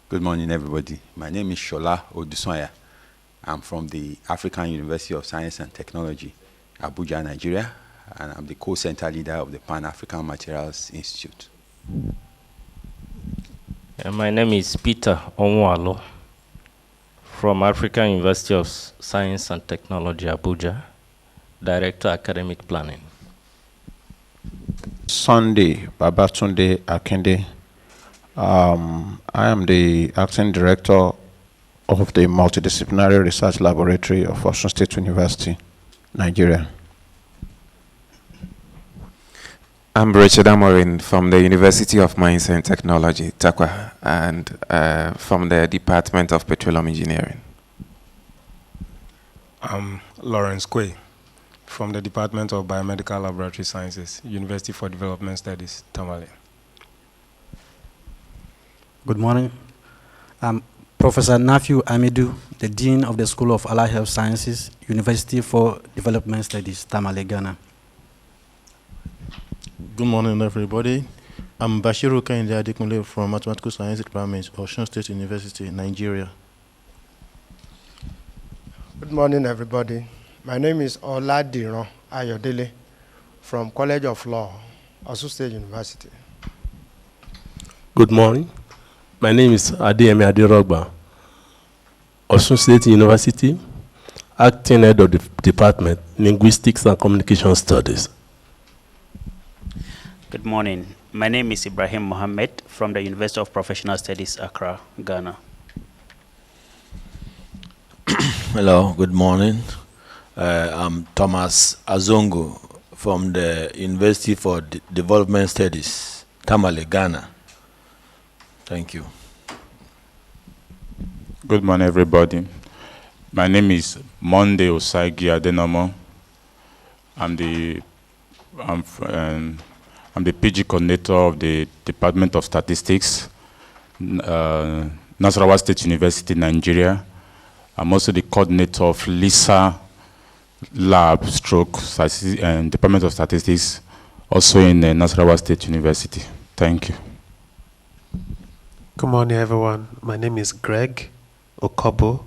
Good morning, everybody. My name is Shola Odusanya. I'm from the African University of Science and Technology, Abuja, Nigeria, and I'm the co-center leader of the Pan-African Materials Institute. My name is Peter Onwalo from African University of Science and Technology, Abuja, Director Academic Planning. Sunday Babatunde Akinde. I am the acting director of the Multidisciplinary Research Laboratory of Osun State University, Nigeria. I'm Richard Amorin from the University of Mines and Technology, Takwa, and from the Department of Petroleum Engineering. I'm Lawrence Quay from the Department of Biomedical Laboratory Sciences, University for Development Studies, Tamale. Good morning. I'm Professor Nafiu Amidou, the Dean of the School of Allied Health Sciences, University for Development Studies, Tamale, Ghana. Good morning, everybody. I'm Bashiru Kainde Adekunle from Mathematical Science Department, Osun State University, Nigeria. Good morning, everybody. My name is Oladiran Ayodele from College of Law, Osun State University. Good morning. My name is Adeyemi Aderogba, Osun State University, acting head of the Department, Linguistics and Communication Studies. Good morning. My name is Ibrahim Mohammed from the University of Professional Studies, Accra, Ghana. Hello, good morning. I'm Thomas Azongo from the University for Development Studies, Tamale, Ghana. Thank you. Good morning, everybody. My name is Monday Osaigi Adenomo. I'm the PG coordinator of the Department of Statistics, Nasarawa State University, Nigeria. I'm also the coordinator of LISA Lab and Department of Statistics, also in Nasarawa State University. Thank you. Good morning, everyone. My name is Greg Okobo.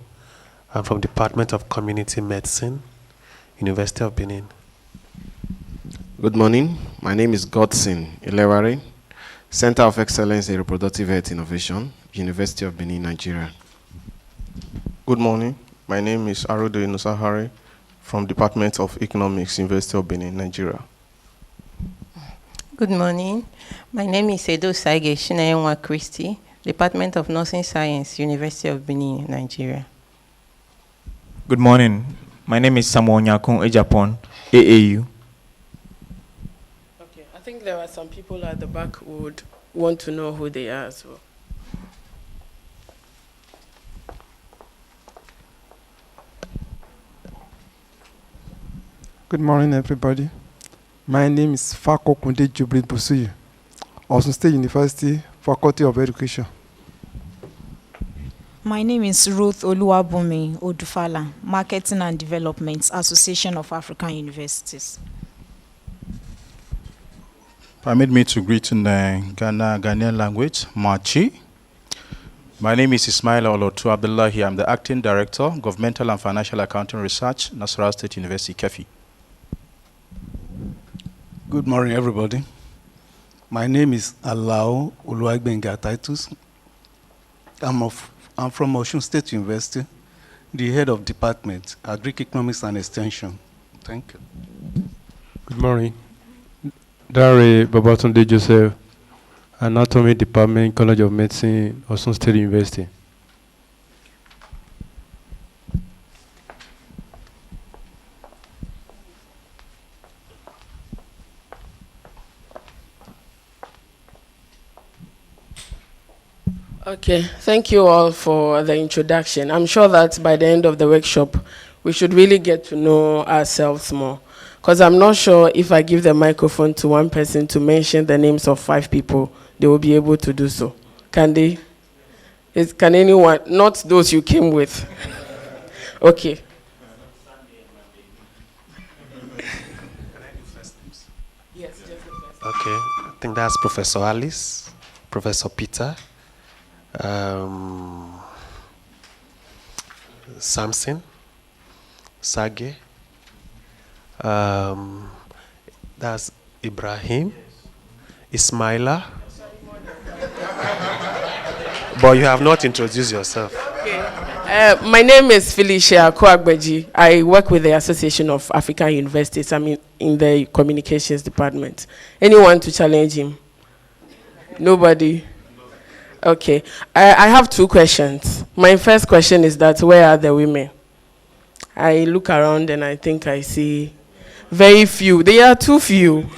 I'm from Department of Community Medicine, University of Benin. Good morning. My name is Godson Ileware, Center of Excellence in Reproductive Health Innovation, University of Benin, Nigeria. Good morning. My name is Arudo Nusahari from Department of Economics, University of Benin, Nigeria. Good morning. My name is Edo Saige Shinayenwa Christie, Department of Nursing Science, University of Benin, Nigeria. Good morning. My name is Samuel Nyakun Ejapon, AAU. Okay, I think there are some people at the back who would want to know who they are as well. Good morning, everybody. My name is Fako Kunde Jubril Busuyi, Osun State University, Faculty of Education. My name is Ruth Oluwabumi Odufala, Marketing and Development, Association of African Universities. Permit me to greet in the Ghanaian language, Machi. My name is Ismail Olotu Abdullahi. I'm the Acting Director, Governmental and Financial Accounting Research, Nasarawa State University, Kefi. Good morning, everybody. My name is Alao Oluwagbenga Titus. I'm from Osun State University, the head of department, Agric Economics and Extension. Thank you. Good morning. Dare Babatunde Joseph, Anatomy Department, College of Medicine, Osun State University. Okay, thank you all for the introduction. I'm sure that by the end of the workshop, we should really get to know ourselves more. Because I'm not sure if I give the microphone to one person to mention the names of 5 people, they will be able to do so. Can they? Can anyone? Not those you came with. Okay. Can I do first names? Yes, just the first. Okay, I think that's Professor Alice, Professor Peter, Samson, Sage, that's Ibrahim, Ismaila. But you have not introduced yourself. My name is Felicia Koagbeji. I work with the Association of African Universities. I'm in the communications department. Anyone to challenge him? Nobody? Okay. I have two questions. My first question is that where are the women? I look around and I think I see very few. They are too few.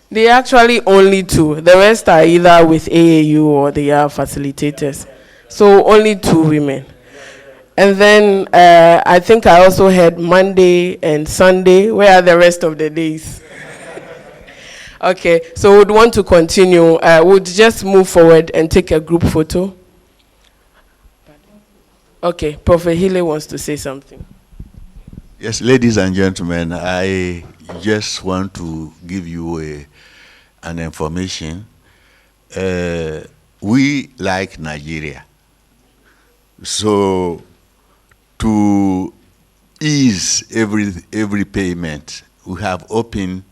They are actually only two. The rest are either with AAU or they are facilitators. So only two women. And then I think I also had Monday and Sunday. Where are the rest of the days? Okay, so we'd want to continue. We'd just move forward and take a group photo. Okay, Prophet Healy wants to say something. Yes, ladies and gentlemen, I just want to give you an information. We like Nigeria. So to ease every payment, we have opened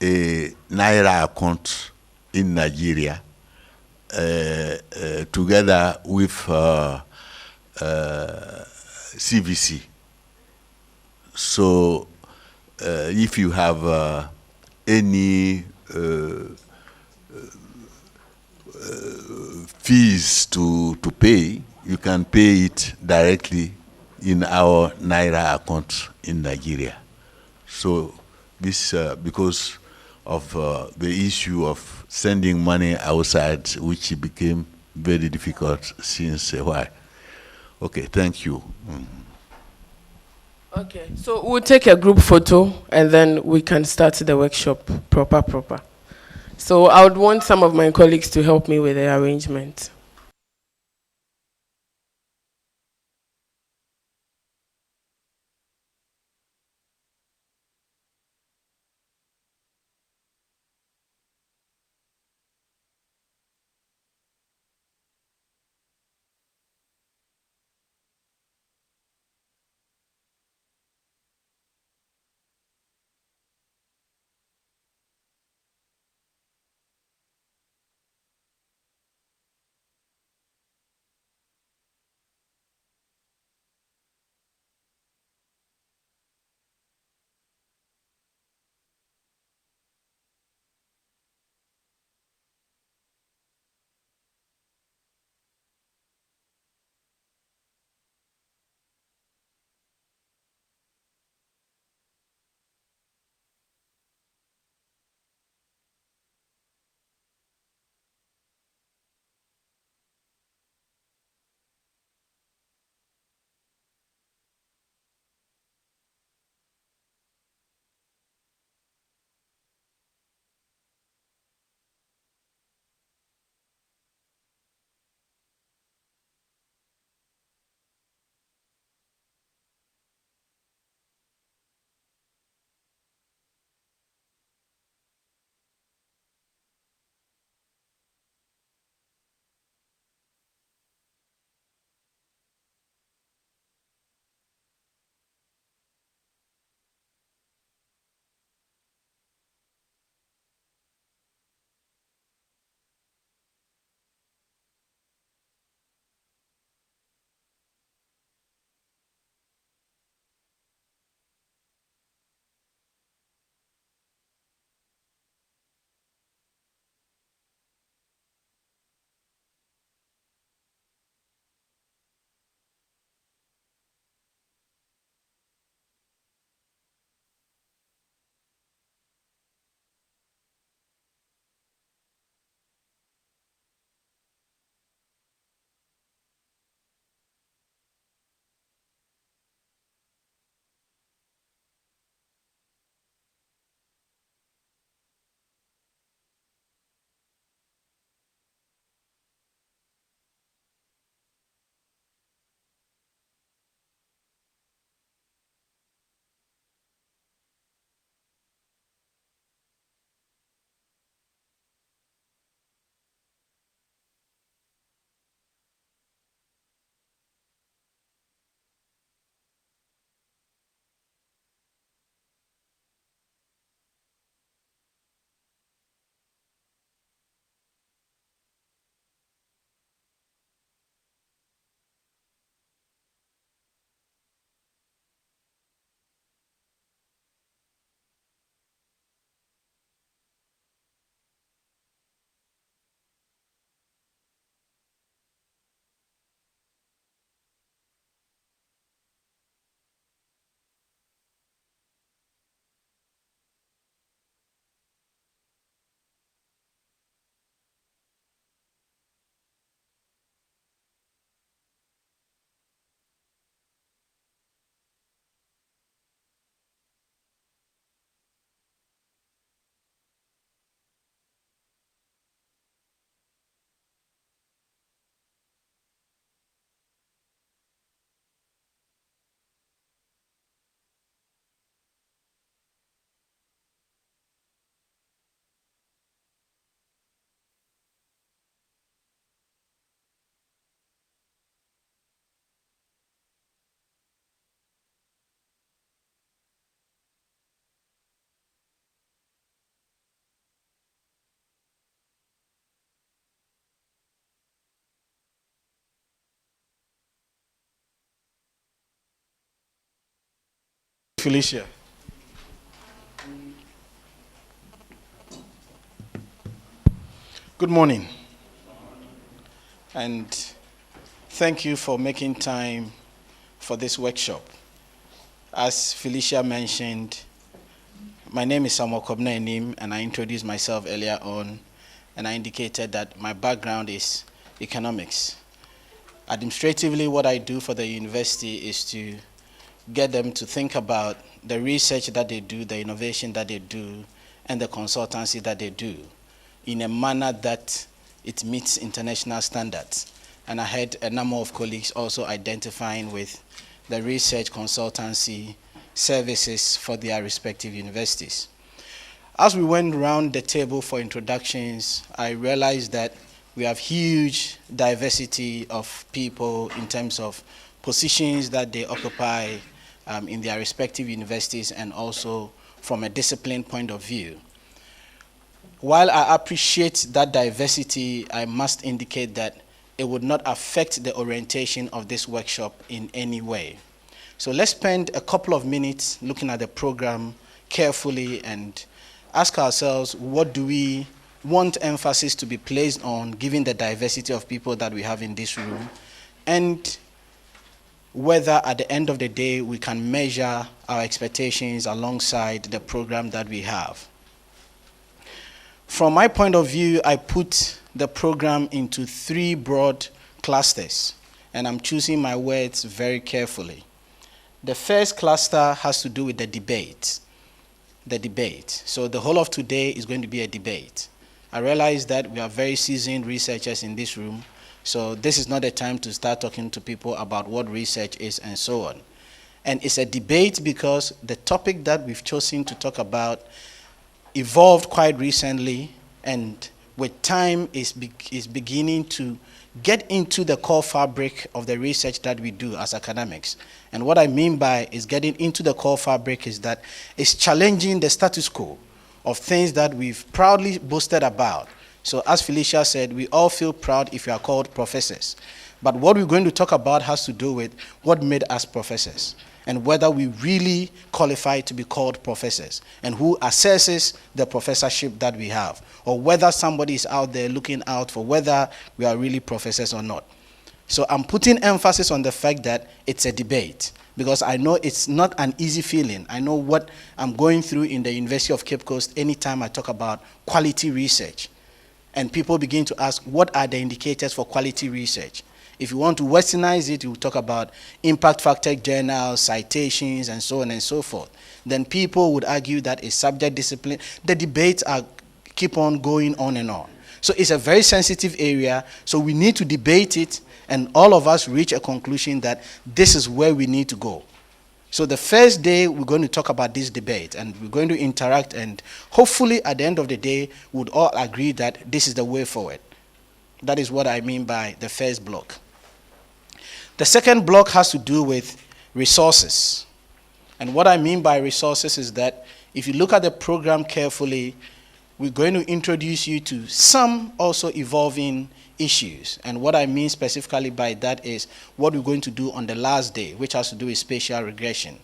a Naira account in Nigeria together with CVC. So if you have any fees to pay, you can pay it directly in our Naira account in Nigeria. So this, because of the issue of sending money outside, which became very difficult since a while. Okay, thank you. Okay, so we'll take a group photo and then we can start the workshop proper. So I would want some of my colleagues to help me with the arrangement. Felicia. Good morning. And thank you for making time for this workshop. As Felicia mentioned, my name is Samuel Kobna Enim, and I introduced myself earlier on, and I indicated that my background is economics. Administratively, what I do for the university is to get them to think about the research that they do, the innovation that they do, and the consultancy that they do in a manner that it meets international standards. And I had a number of colleagues also identifying with the research consultancy services for their respective universities. As we went around the table for introductions, I realized that we have huge diversity of people in terms of positions that they occupy in their respective universities, and also from a discipline point of view. While I appreciate that diversity, I must indicate that it would not affect the orientation of this workshop in any way. So let's spend a couple of minutes looking at the program carefully and ask ourselves, what do we want emphasis to be placed on given the diversity of people that we have in this room, and whether at the end of the day we can measure our expectations alongside the program that we have. From my point of view, I put the program into 3 broad clusters, and I'm choosing my words very carefully. The first cluster has to do with the debate. The debate. So the whole of today is going to be a debate. I realize that we are very seasoned researchers in this room, so this is not a time to start talking to people about what research is and so on. And it's a debate because the topic that we've chosen to talk about evolved quite recently, and with time is beginning to get into the core fabric of the research that we do as academics. And what I mean by is getting into the core fabric is that it's challenging the status quo of things that we've proudly boasted about. So as Felicia said, we all feel proud if we are called professors. But what we're going to talk about has to do with what made us professors, and whether we really qualify to be called professors, and who assesses the professorship that we have, or whether somebody is out there looking out for whether we are really professors or not. So I'm putting emphasis on the fact that it's a debate, because I know it's not an easy feeling. I know what I'm going through in the University of Cape Coast anytime I talk about quality research. And people begin to ask, what are the indicators for quality research? If you want to westernize it, you talk about impact factor journals, citations, and so on and so forth. Then people would argue that it's subject discipline. The debates keep on going on and on. So it's a very sensitive area, so we need to debate it, and all of us reach a conclusion that this is where we need to go. So the first day, we're going to talk about this debate, and we're going to interact, and hopefully at the end of the day, we would all agree that this is the way forward. That is what I mean by the first block. The second block has to do with resources. And what I mean by resources is that if you look at the program carefully, we're going to introduce you to some also evolving issues. And what I mean specifically by that is what we're going to do on the last day, which has to do with spatial regression.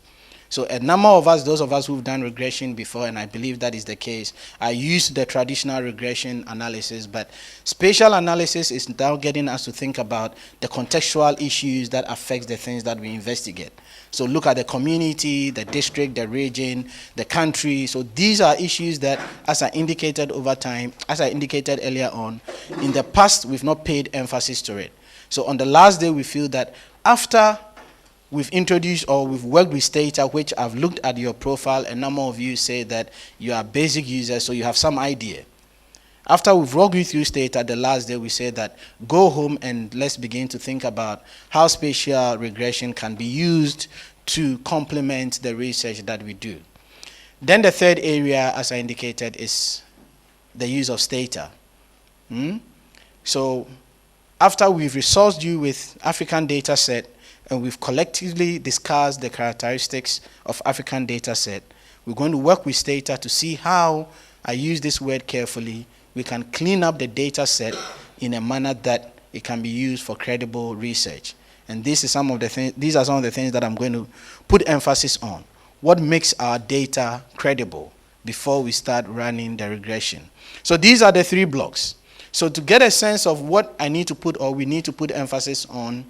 So a number of us, those of us who've done regression before, and I believe that is the case, I used the traditional regression analysis, but spatial analysis is now getting us to think about the contextual issues that affect the things that we investigate. So look at the community, the district, the region, the country. So these are issues that, as I indicated over time, as I indicated earlier on, in the past we've not paid emphasis to it. So on the last day, we feel that after we've introduced or we've worked with Stata, which I've looked at your profile, a number of you say that you are basic users, so you have some idea. After we've walked you through Stata, the last day we say that go home and let's begin to think about how spatial regression can be used to complement the research that we do. Then the third area, as I indicated, is the use of Stata. So after we've resourced you with African data set, and we've collectively discussed the characteristics of African data set, we're going to work with Stata to see how, I use this word carefully, we can clean up the data set in a manner that it can be used for credible research. And these are some of the things that I'm going to put emphasis on. what makes our data credible before we start running the regression. So these are the 3 blocks. So to get a sense of what I need to put or we need to put emphasis on,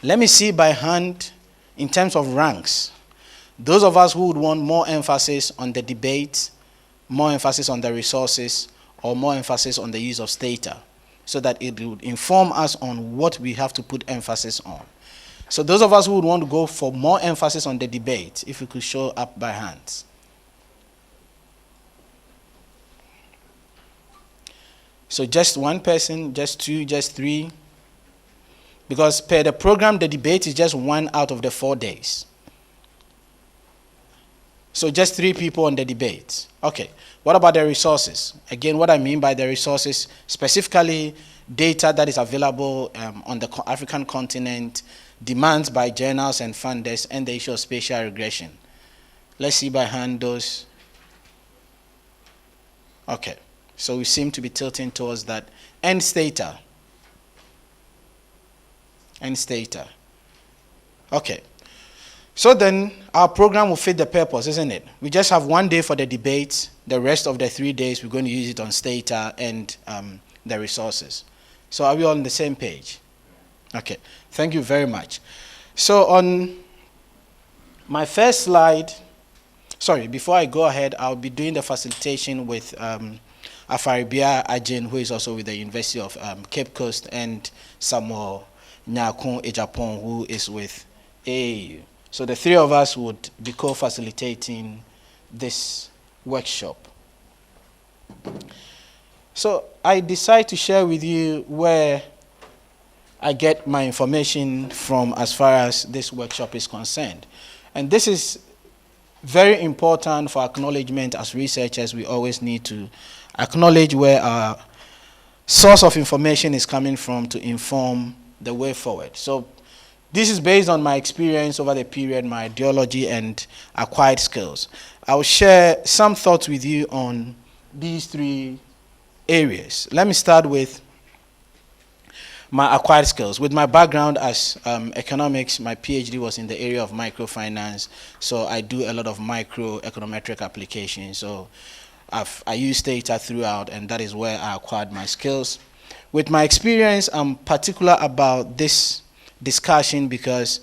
let me see by hand in terms of ranks. Those of us who would want more emphasis on the debate, more emphasis on the resources, or more emphasis on the use of Stata, so that it would inform us on what we have to put emphasis on. So those of us who would want to go for more emphasis on the debate, if we could show up by hands. So just 1 person, just 2, just 3. Because per the program, the debate is just 1 out of the 4 days. So just 3 people on the debate. Okay. What about the resources? Again, what I mean by the resources, specifically data that is available on the African continent, demands by journals and funders, and the issue of spatial regression. Let's see by hand those. Okay. So we seem to be tilting towards that. And Stata. And Stata. Okay. So then our program will fit the purpose, isn't it? We just have 1 day for the debate. The rest of the 3 days, we're going to use it on Stata and the resources. So are we all on the same page? Okay. Thank you very much. So on my first slide, sorry, before I go ahead, I'll be doing the facilitation with Afaribia Ajin, who is also with the University of Cape Coast, and Samuel Nyakun Ejapon, who is with AAU. So the 3 of us would be co-facilitating this workshop. So I decide to share with you where I get my information from as far as this workshop is concerned. And this is very important for acknowledgement. As researchers, we always need to acknowledge where our source of information is coming from to inform the way forward. So this is based on my experience over the period, my ideology, and acquired skills. I will share some thoughts with you on these 3 areas. Let me start with my acquired skills. With my background as economics, my PhD was in the area of microfinance, so I do a lot of microeconometric applications. So I use data throughout, and that is where I acquired my skills. With my experience, I'm particular about this discussion because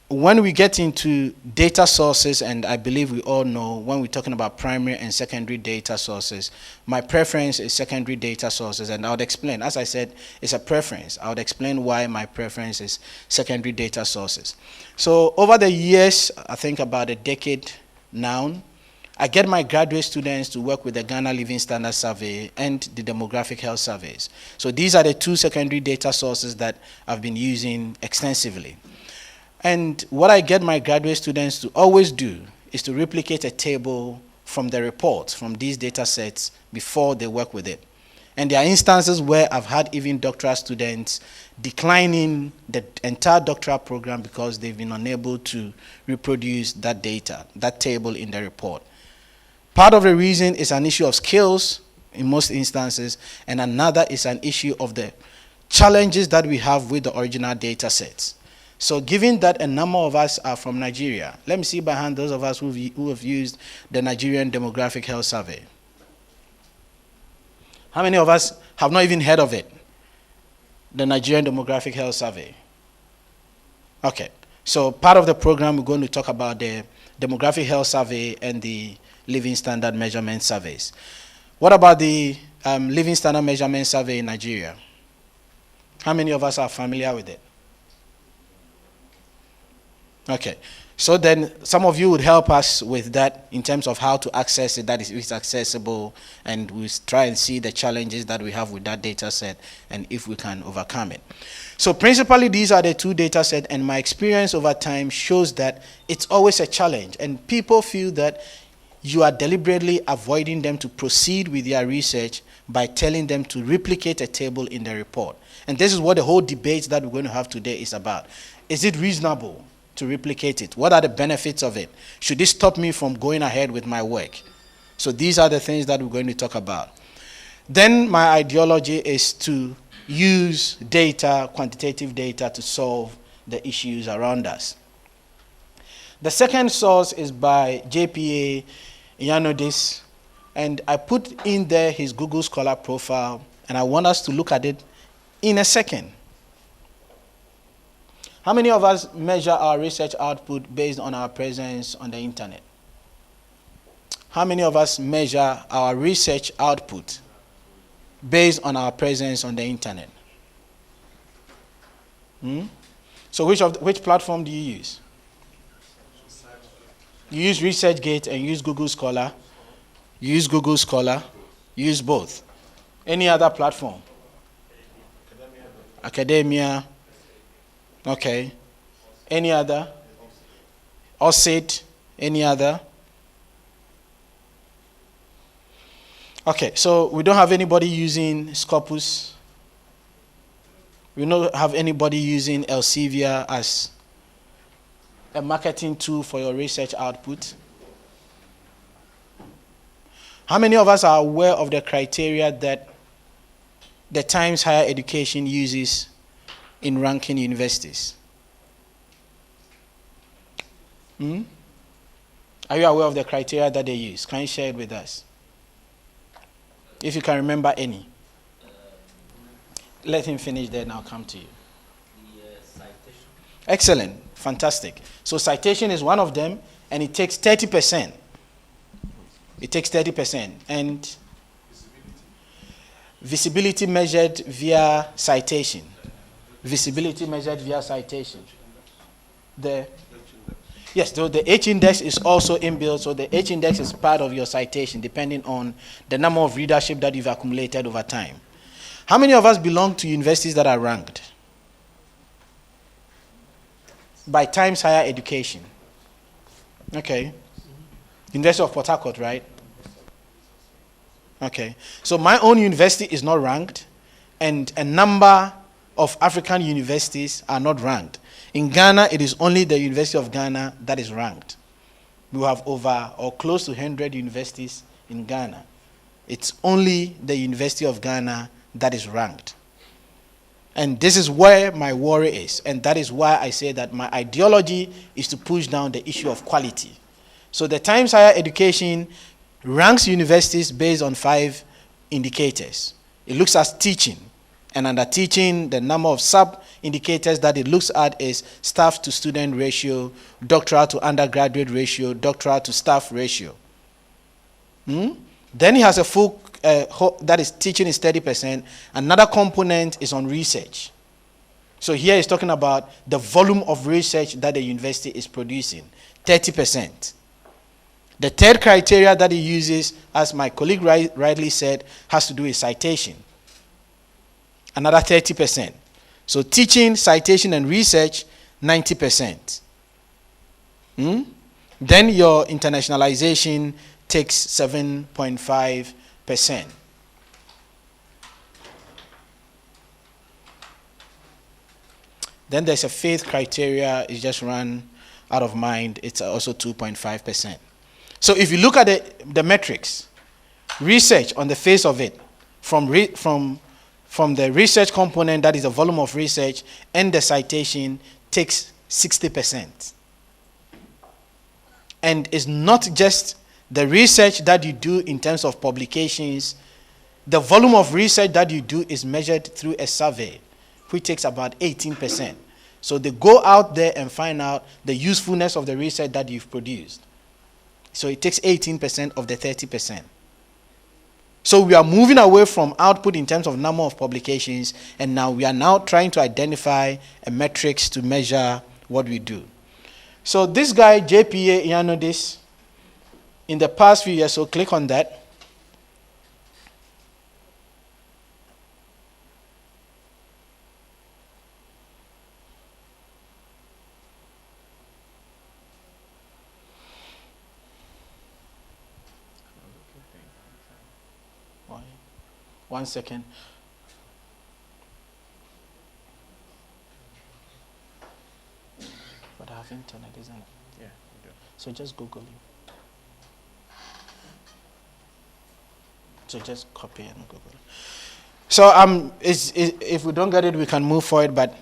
when we get into data sources, and I believe we all know when we're talking about primary and secondary data sources, my preference is secondary data sources, and I would explain. As I said, it's a preference. I would explain why my preference is secondary data sources. So over the years, I think about a decade now, I get my graduate students to work with the Ghana Living Standard Survey and the Demographic Health Surveys. So these are the 2 secondary data sources that I've been using extensively. And what I get my graduate students to always do is to replicate a table from the reports, from these data sets, before they work with it. And there are instances where I've had even doctoral students declining the entire doctoral program because they've been unable to reproduce that data, that table in the report. Part of the reason is an issue of skills in most instances, and another is an issue of the challenges that we have with the original data sets. So given that a number of us are from Nigeria, let me see by hand those of us who have used the Nigerian Demographic Health Survey. How many of us have not even heard of it? The Nigerian Demographic Health Survey. Okay, so part of the program we're going to talk about the Demographic Health Survey and the Living Standard Measurement Surveys. What about the Living Standard Measurement Survey in Nigeria? How many of us are familiar with it? Okay, so then some of you would help us with that in terms of how to access it, that is accessible, and we try and see the challenges that we have with that data set and if we can overcome it. So principally, these are the 2 data sets, and my experience over time shows that it's always a challenge, and people feel that you are deliberately avoiding them to proceed with their research by telling them to replicate a table in the report. And this is what the whole debate that we're going to have today is about. Is it reasonable to replicate it? What are the benefits of it? Should this stop me from going ahead with my work? So these are the things that we're going to talk about. Then my ideology is to use data, quantitative data, to solve the issues around us. The second source is by JPA Ioannidis, and I put in there his Google Scholar profile, and I want us to look at it in a second. How many of us measure our research output based on our presence on the internet? How many of us measure our research output based on our presence on the internet? So which platform do you use? You use ResearchGate and use Google Scholar. You use Google Scholar. You use both. Any other platform? Academia. Okay. Any other? OSIT. Any other? Okay, so we don't have anybody using Scopus. We don't have anybody using Elsevier as a marketing tool for your research output. How many of us are aware of the criteria that the Times Higher Education uses in ranking universities? Are you aware of the criteria that they use? Can you share it with us? If you can remember any. Let him finish there and I'll come to you. Citation. Excellent. Fantastic. So citation is one of them, and it takes 30%. It takes 30%. And visibility measured via citation. Visibility measured via citation. Yes, so the H-index is also inbuilt, so the H-index is part of your citation, depending on the number of readership that you've accumulated over time. How many of us belong to universities that are ranked by Times Higher Education? Okay. University of Port Harcourt, right? Okay. So my own university is not ranked, and a number of African universities are not ranked. In Ghana, it is only the University of Ghana that is ranked. We have over or close to 100 universities in Ghana. It's only the University of Ghana that is ranked. And this is where my worry is. And that is why I say that my ideology is to push down the issue of quality. So the Times Higher Education ranks universities based on 5 indicators. It looks at teaching. And under teaching, the number of sub-indicators that it looks at is staff to student ratio, doctoral to undergraduate ratio, doctoral to staff ratio. Then it has a full, that is teaching is 30%. Another component is on research. So here it's talking about the volume of research that the university is producing, 30%. The third criteria that it uses, as my colleague rightly said, has to do with citation. Another 30%. So teaching, citation, and research, 90%. Then your internationalization takes 7.5%. Then there's a faith criteria, it's just run out of mind, it's also 2.5%. So if you look at the metrics, research on the face of it, from the research component, that is the volume of research, and the citation, takes 60%. And it's not just the research that you do in terms of publications. The volume of research that you do is measured through a survey, which takes about 18%. So they go out there and find out the usefulness of the research that you've produced. So it takes 18% of the 30%. So we are moving away from output in terms of number of publications, and now we are now trying to identify a metrics to measure what we do. So this guy, JPA Ioannidis, in the past few years, so click on that. One second. But I have internet, isn't it? Yeah, you do. So just Google it. So just copy and Google it. So if we don't get it, we can move forward. But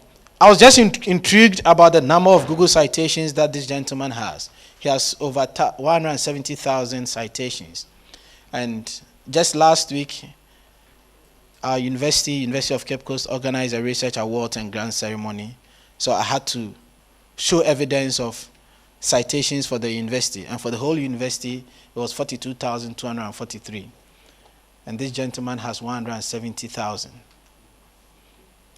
I was just intrigued about the number of Google citations that this gentleman has. He has over 170,000 citations. And just last week, our University of Cape Coast, organized a research award and grant ceremony. So I had to show evidence of citations for the university. And for the whole university, it was 42,243. And this gentleman has 170,000.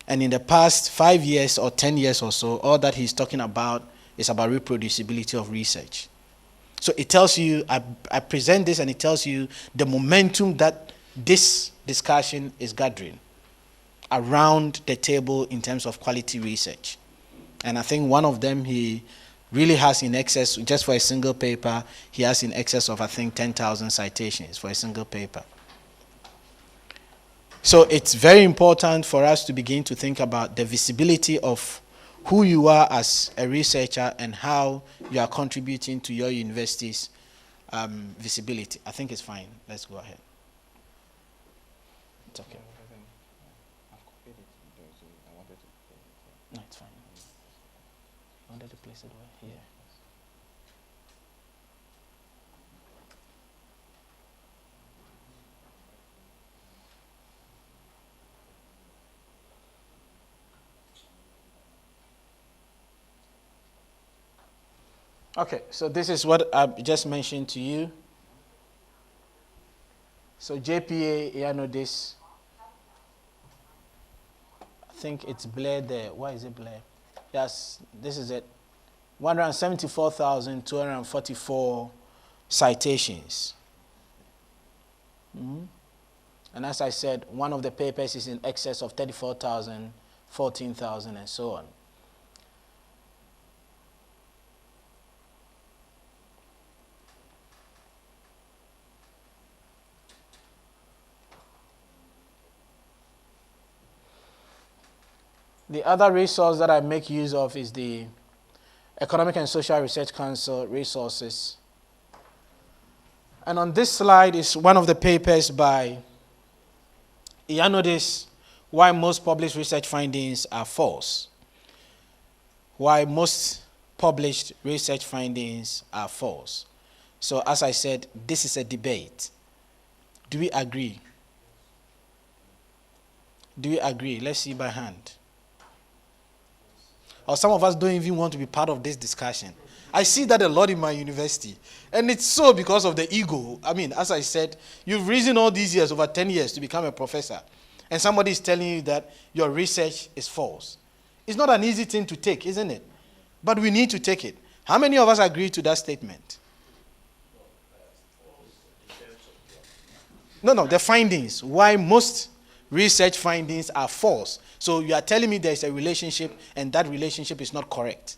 And in the past 5 years or 10 years or so, all that he's talking about is about reproducibility of research. So it tells you, I present this and it tells you the momentum that this discussion is gathering around the table in terms of quality research. And I think one of them he really has in excess, just for a single paper, he has in excess of, I think, 10,000 citations for a single paper. So it's very important for us to begin to think about the visibility of who you are as a researcher and how you are contributing to your university's visibility. I think it's fine. Let's go ahead. It's okay. No, it's fine. I wanted to place it here. Okay, so this is what I just mentioned to you. So JPA, you know this. I think it's Blair there. Why is it Blair? Yes, this is it. 174,244 citations. Mm-hmm. And as I said, one of the papers is in excess of 34,000, 14,000, and so on. The other resource that I make use of is the Economic and Social Research Council resources. And on this slide is one of the papers by Ioannidis, Why Most Published Research Findings Are False. Why most published research findings are false. So as I said, this is a debate. Do we agree? Do we agree? Let's see by hand. Or some of us don't even want to be part of this discussion. I see that a lot in my university. And it's so because of the ego. I mean, as I said, you've risen all these years, over 10 years, to become a professor. And somebody is telling you that your research is false. It's not an easy thing to take, isn't it? But we need to take it. How many of us agree to that statement? No, the findings. Why most research findings are false. So you are telling me there's a relationship and that relationship is not correct.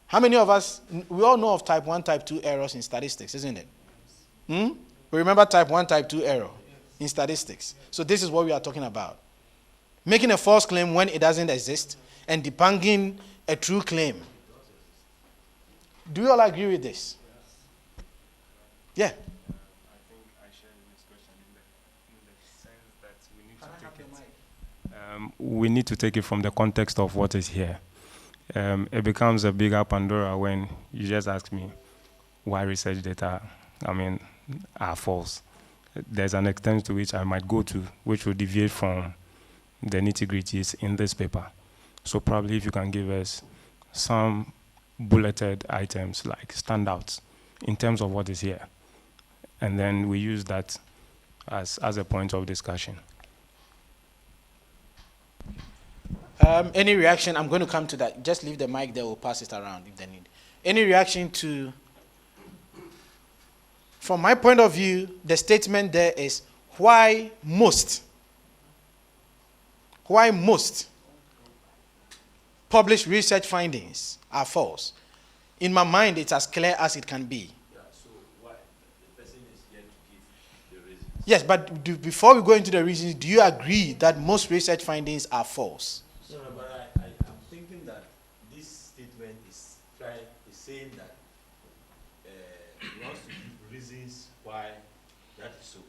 How many of us, we all know of type 1, type 2 errors in statistics, isn't it? We remember type 1, type 2 error in statistics. So this is what we are talking about. Making a false claim when it doesn't exist and debunking a true claim. Do you all agree with this? Yeah. We need to take it from the context of what is here. It becomes a bigger Pandora when you just ask me why research data, are false. There's an extent to which I might go to, which will deviate from the nitty-gritties in this paper. So probably if you can give us some bulleted items like standouts in terms of what is here, and then we use that as a point of discussion. Any reaction? I'm going to come to that. Just leave the mic there. We'll pass it around if they need. Any reaction to? From my point of view, the statement there is why most published research findings are false. In my mind, it's as clear as it can be. Yeah, so why the person is here to give the reasons? Yes, but before we go into the reasons, do you agree that most research findings are false? No, but I'm thinking that this statement is saying that he wants to give reasons why that is so.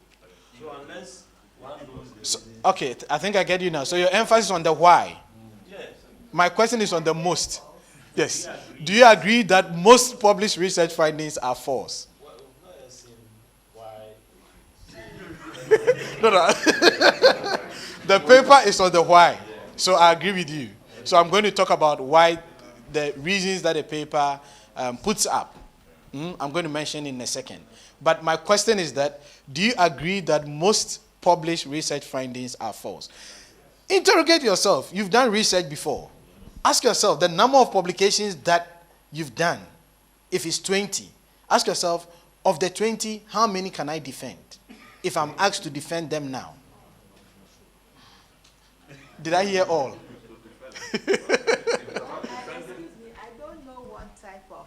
So unless one knows the reasons. Okay, I think I get you now. So your emphasis on the why. Yes. My question is on the most. Yes. Do you agree that most published research findings are false? No. The paper is on the why. So I agree with you. So I'm going to talk about why, the reasons that the paper puts up. I'm going to mention in a second. But my question is that, do you agree that most published research findings are false? Interrogate yourself. You've done research before. Ask yourself the number of publications that you've done. If it's 20, ask yourself, of the 20, how many can I defend? If I'm asked to defend them now. Did I hear all? I don't know what type of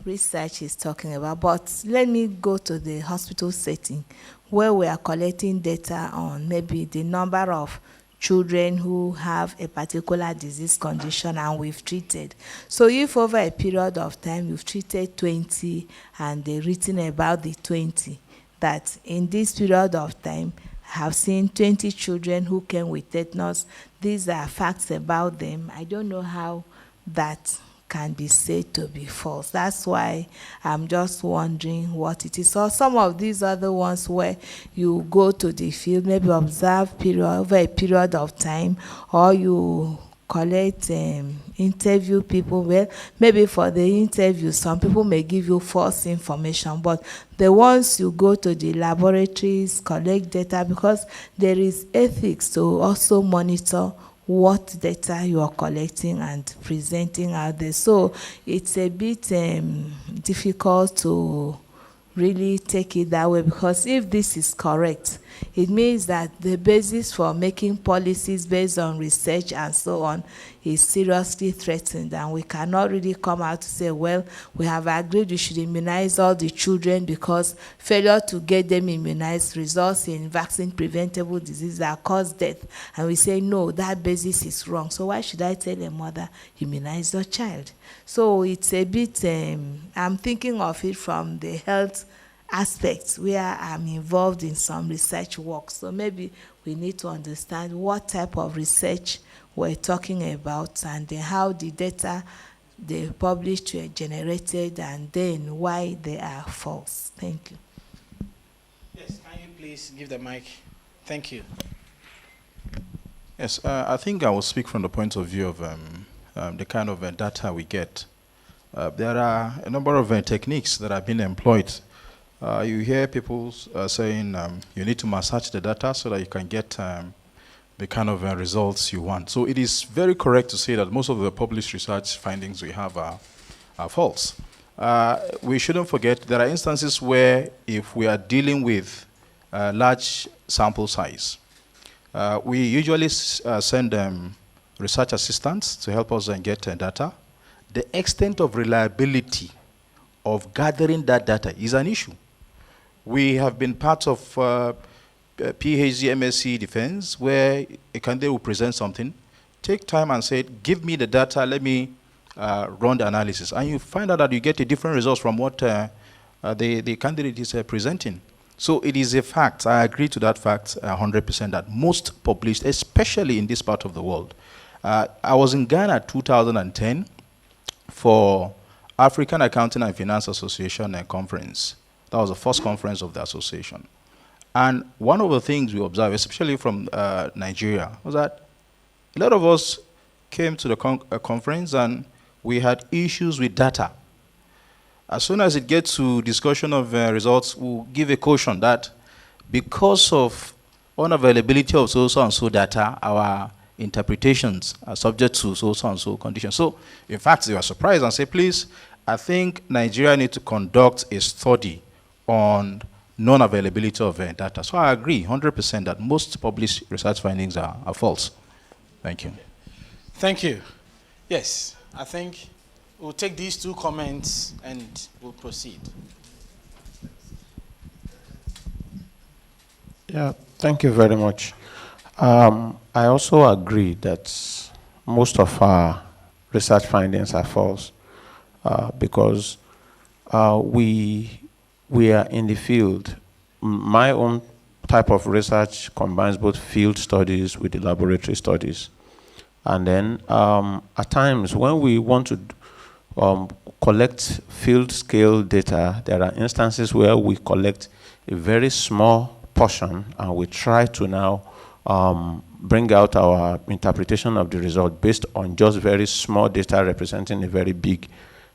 research he's talking about, but let me go to the hospital setting where we are collecting data on maybe the number of children who have a particular disease condition and we've treated. So if over a period of time you've treated 20 and they've written about the 20, that in this period of time have seen 20 children who came with tetanus. These are facts about them. I don't know how that can be said to be false. That's why I'm just wondering what it is. So some of these other ones where you go to the field, maybe observe over a period of time, or you collect, interview people. Well, maybe for the interview, some people may give you false information, but the ones you go to the laboratories, collect data, because there is ethics to also monitor what data you are collecting and presenting out there. So it's a bit difficult to really take it that way, because if this is correct, it means that the basis for making policies based on research and so on is seriously threatened, and we cannot really come out to say, well, we have agreed we should immunize all the children because failure to get them immunized results in vaccine preventable diseases that cause death, and we say no, that basis is wrong. So why should I tell a mother immunize your child? So it's a bit, I'm thinking of it from the health aspects where I'm involved in some research work. So maybe we need to understand what type of research we're talking about, and then how the data they published were generated, and then why they are false. Thank you. Yes, can you please give the mic? Thank you. Yes, I think I will speak from the point of view of the kind of data we get. There are a number of techniques that have been employed. You hear people saying you need to massage the data so that you can get the kind of results you want. So it is very correct to say that most of the published research findings we have are false. We shouldn't forget there are instances where if we are dealing with large sample size, we usually send research assistants to help us get data. The extent of reliability of gathering that data is an issue. We have been part of PhD, MSc defense, where a candidate will present something, take time and say, give me the data, let me run the analysis. And you find out that you get a different result from what the candidate is presenting. So it is a fact, I agree to that fact 100%, that most published, especially in this part of the world. I was in Ghana 2010 for African Accounting and Finance Association conference. That was the first conference of the association. And one of the things we observed, especially from Nigeria, was that a lot of us came to the conference and we had issues with data. As soon as it gets to discussion of results, we'll give a caution that because of unavailability of so and so data, our interpretations are subject to so and so conditions. So, in fact, they were surprised and said, please, I think Nigeria needs to conduct a study on non-availability of data. So I agree 100% that most published research findings are false. Thank you. Thank you. Yes, I think we'll take these two comments and we'll proceed. Yeah, thank you very much. I also agree that most of our research findings are false because we are in the field. My own type of research combines both field studies with the laboratory studies. And then at times when we want to collect field scale data, there are instances where we collect a very small portion and we try to now bring out our interpretation of the result based on just very small data representing a very big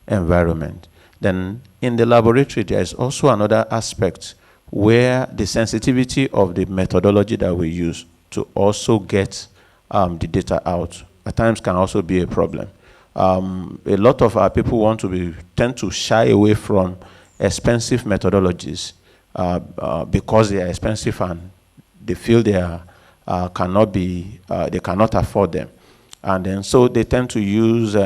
environment. Then in the laboratory, there is also another aspect where the sensitivity of the methodology that we use to also get the data out at times can also be a problem. A lot of our people tend to shy away from expensive methodologies because they are expensive and they feel they cannot afford them. And then so they tend to use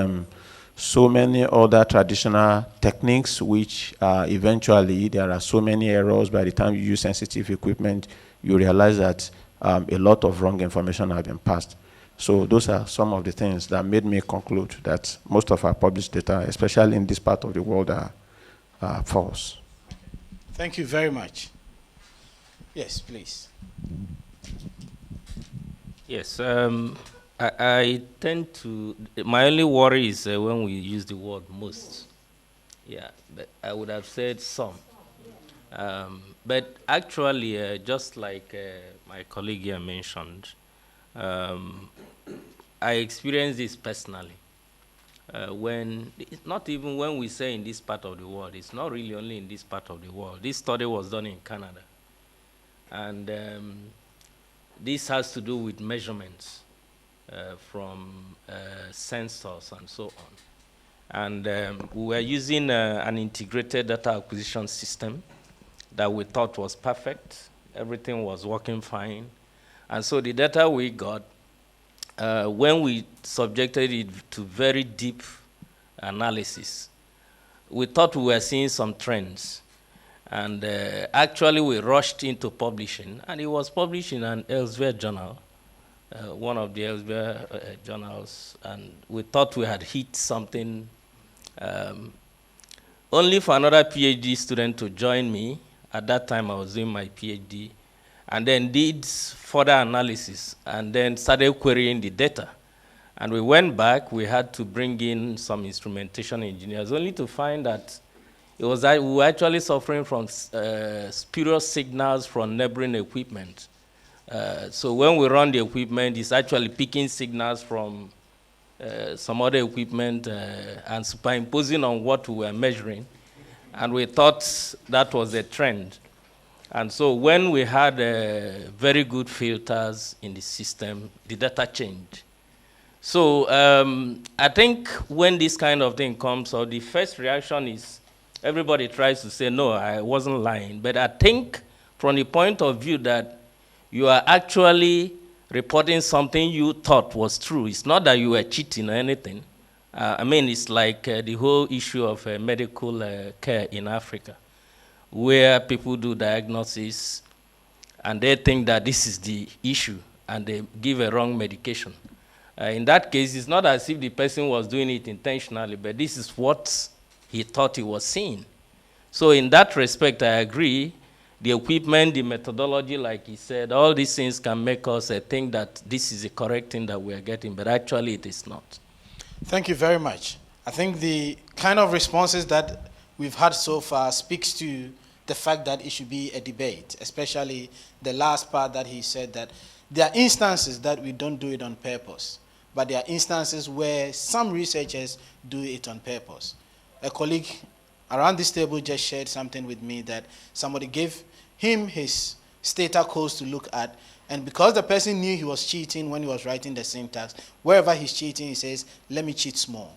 so many other traditional techniques, which eventually there are so many errors. By the time you use sensitive equipment, you realize that a lot of wrong information has been passed. So those are some of the things that made me conclude that most of our published data, especially in this part of the world, are false. Thank you very much. Yes, please. Yes, I tend to, my only worry is when we use the word most. Yeah, but I would have said some. But actually, just like my colleague here mentioned, I experienced this personally. Not even when we say in this part of the world, it's not really only in this part of the world. This study was done in Canada. And this has to do with measurements from sensors and so on. And we were using an integrated data acquisition system that we thought was perfect. Everything was working fine. And so the data we got, when we subjected it to very deep analysis, we thought we were seeing some trends. And actually, we rushed into publishing, and it was published in an Elsevier journal, one of the Elsevier journals, and we thought we had hit something, only for another PhD student to join me. At that time, I was doing my PhD, and then did further analysis, and then started querying the data. And we went back, we had to bring in some instrumentation engineers, only to find that we were actually suffering from spurious signals from neighboring equipment. So when we run the equipment, it's actually picking signals from some other equipment and superimposing on what we were measuring. And we thought that was a trend. And so when we had very good filters in the system, the data changed. So I think when this kind of thing comes out, the first reaction is everybody tries to say, no, I wasn't lying. But I think from the point of view that you are actually reporting something you thought was true. It's not that you were cheating or anything. I mean, it's like the whole issue of medical care in Africa, where people do diagnosis and they think that this is the issue and they give a wrong medication. In that case, it's not as if the person was doing it intentionally, but this is what he thought he was seeing. So in that respect, I agree. The equipment, the methodology, like he said, all these things can make us think that this is the correct thing that we are getting, but actually it is not. Thank you very much. I think the kind of responses that we've had so far speaks to the fact that it should be a debate, especially the last part that he said that there are instances that we don't do it on purpose, but there are instances where some researchers do it on purpose. A colleague around this table just shared something with me that somebody gave him his Stata codes to look at, and because the person knew he was cheating when he was writing the syntax, wherever he's cheating, he says, let me cheat small.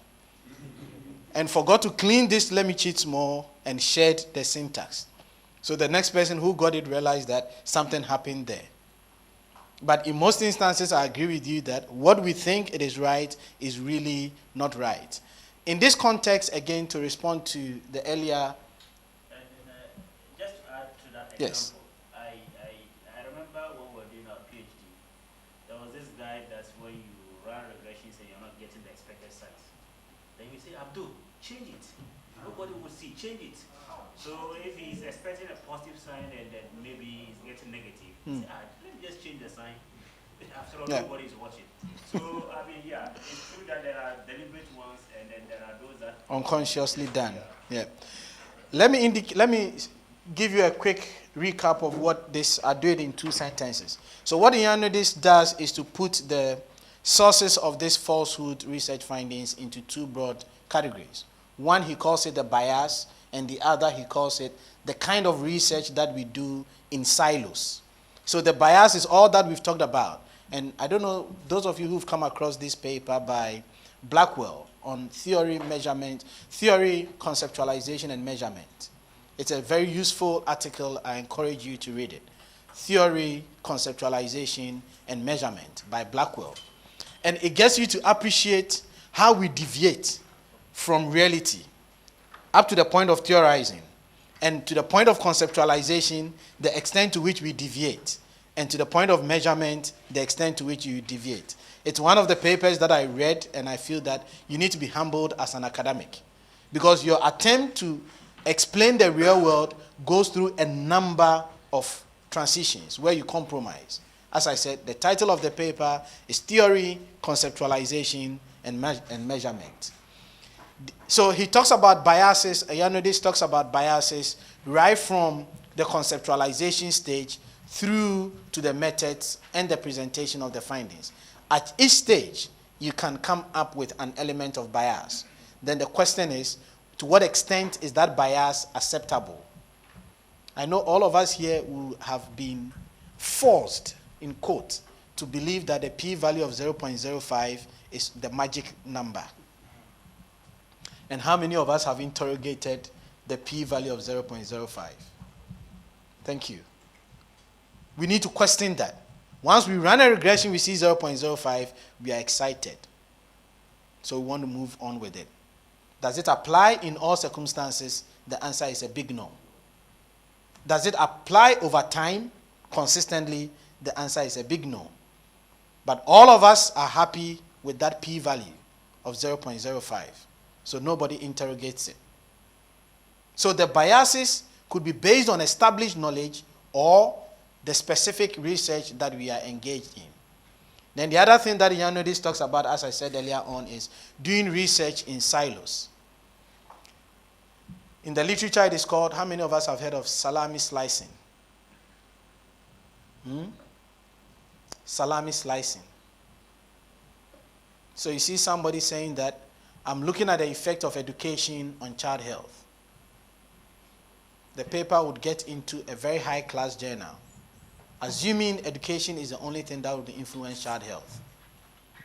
And forgot to clean this let me cheat small and shared the syntax. So the next person who got it realized that something happened there. But in most instances, I agree with you that what we think it is right is really not right. In this context, again, to respond to the earlier... just to add to that example, yes. I remember when we were doing our PhD, there was this guy that's when you run regressions and you're not getting the expected size. Then you say, Abdul, change it. Nobody will see, change it. So if he's expecting a positive sign and then maybe he's getting negative, say, let me just change the sign. After all, Yeah. nobody is watching. So, I mean, yeah, it's true that there are deliberate ones and then there are those that... Unconsciously done. Yeah. Let me give you a quick recap of what this I do it in 2 sentences. So what this does is to put the sources of this falsehood research findings into 2 broad categories. One, he calls it the bias, and the other, he calls it the kind of research that we do in silos. So the bias is all that we've talked about. And I don't know, those of you who've come across this paper by Blackwell on theory, measurement, theory, conceptualization, and measurement. It's a very useful article. I encourage you to read it. Theory, conceptualization, and measurement by Blackwell. And it gets you to appreciate how we deviate from reality up to the point of theorizing, and to the point of conceptualization, the extent to which we deviate, and to the point of measurement, the extent to which you deviate. It's one of the papers that I read, and I feel that you need to be humbled as an academic, because your attempt to explain the real world goes through a number of transitions where you compromise. As I said, the title of the paper is Theory, Conceptualization, and Measurement. So he talks about biases. Ioannidis talks about biases right from the conceptualization stage through to the methods and the presentation of the findings. At each stage, you can come up with an element of bias. Then the question is, to what extent is that bias acceptable? I know all of us here will have been forced, in quote, to believe that the p-value of 0.05 is the magic number. And how many of us have interrogated the p-value of 0.05? Thank you. We need to question that. Once we run a regression, we see 0.05, we are excited. So we want to move on with it. Does it apply in all circumstances? The answer is a big no. Does it apply over time, consistently? The answer is a big no. But all of us are happy with that p-value of 0.05. So nobody interrogates it. So the biases could be based on established knowledge or the specific research that we are engaged in. Then the other thing that Ioannidis talks about, as I said earlier on, is doing research in silos. In the literature, it is called, how many of us have heard of salami slicing? Salami slicing. So you see somebody saying that, I'm looking at the effect of education on child health. The paper would get into a very high-class journal, assuming education is the only thing that would influence child health.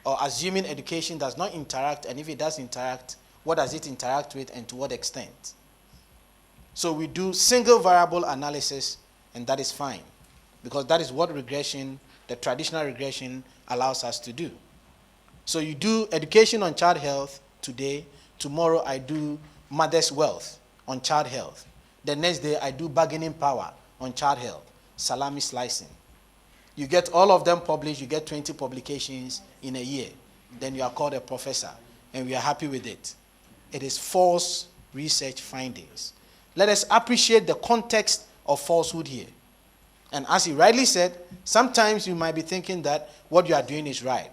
Or assuming education does not interact, and if it does interact, what does it interact with and to what extent? So we do single variable analysis, and that is fine, because that is what regression, the traditional regression, allows us to do. So you do education on child health today, tomorrow I do mother's wealth on child health. The next day I do bargaining power on child health, salami slicing. You get all of them published, you get 20 publications in a year. Then you are called a professor, and we are happy with it. It is false research findings. Let us appreciate the context of falsehood here. And as he rightly said, sometimes you might be thinking that what you are doing is right.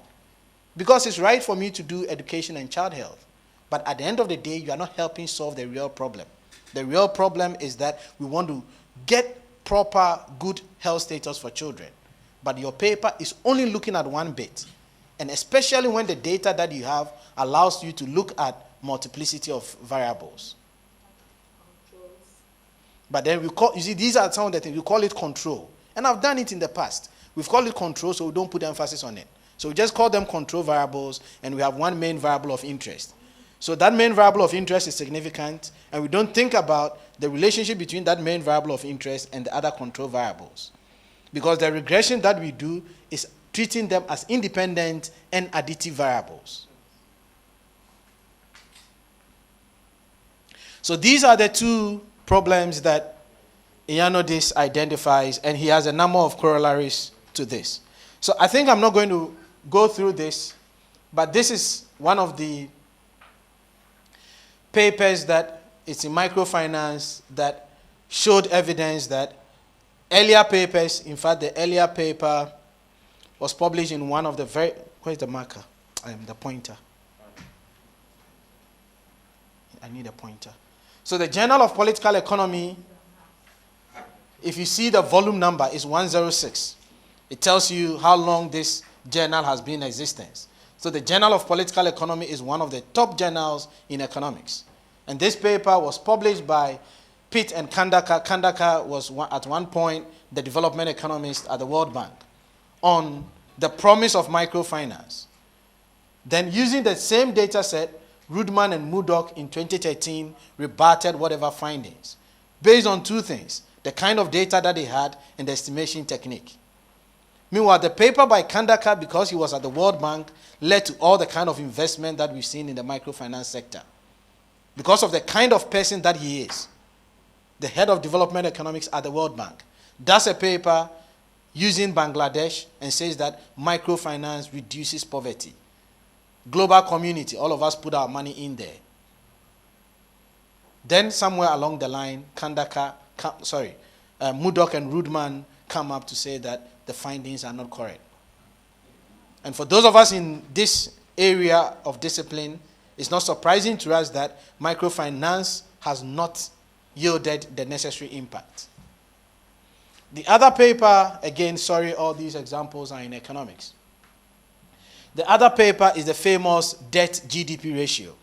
Because it's right for me to do education and child health. But at the end of the day, you are not helping solve the real problem. The real problem is that we want to get proper, good health status for children. But your paper is only looking at one bit. And especially when the data that you have allows you to look at multiplicity of variables. But then we call, you see, these are some of the things, we call it control. And I've done it in the past. We've called it control, so we don't put emphasis on it. So we just call them control variables, and we have one main variable of interest. So that main variable of interest is significant, and we don't think about the relationship between that main variable of interest and the other control variables. Because the regression that we do is treating them as independent and additive variables. So these are the two problems that Ioannidis identifies, and he has a number of corollaries to this. So I think I'm not going to go through this, but this is one of the papers that it's in microfinance that showed evidence that earlier papers, in fact the earlier paper was published in one of the very, where's the marker? The pointer. I need a pointer. So the Journal of Political Economy, if you see the volume number, is 106. It tells you how long this journal has been in existence. So the Journal of Political Economy is one of the top journals in economics. And this paper was published by Pitt and Kandaka. Kandaka was at one point the development economist at the World Bank on the promise of microfinance. Then using the same data set, Rudman and Murdoch in 2013 rebutted whatever findings based on two things: the kind of data that they had and the estimation technique. Meanwhile, the paper by Kandaka, because he was at the World Bank, led to all the kind of investment that we've seen in the microfinance sector. Because of the kind of person that he is, the head of development economics at the World Bank, does a paper using Bangladesh and says that microfinance reduces poverty. Global community, all of us put our money in there. Then somewhere along the line, Murdoch and Rudman come up to say that the findings are not correct. And for those of us in this area of discipline, it's not surprising to us that microfinance has not yielded the necessary impact. The other paper, again, sorry, all these examples are in economics. The other paper is the famous debt-GDP ratio.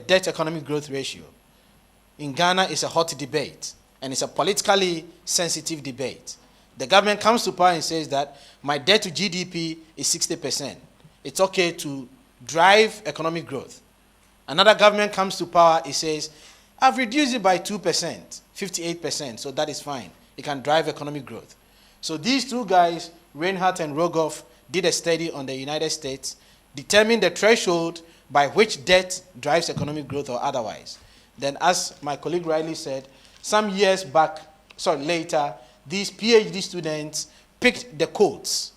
Debt-economic growth ratio. In Ghana, it's a hot debate, and it's a politically sensitive debate. The government comes to power and says that my debt to GDP is 60%. It's okay to drive economic growth. Another government comes to power, it says, I've reduced it by 2%, 58%, so that is fine. It can drive economic growth. So these two guys, Reinhardt and Rogoff, did a study on the United States, determined the threshold by which debt drives economic growth or otherwise. Then, as my colleague Riley said, some years later, these PhD students picked the codes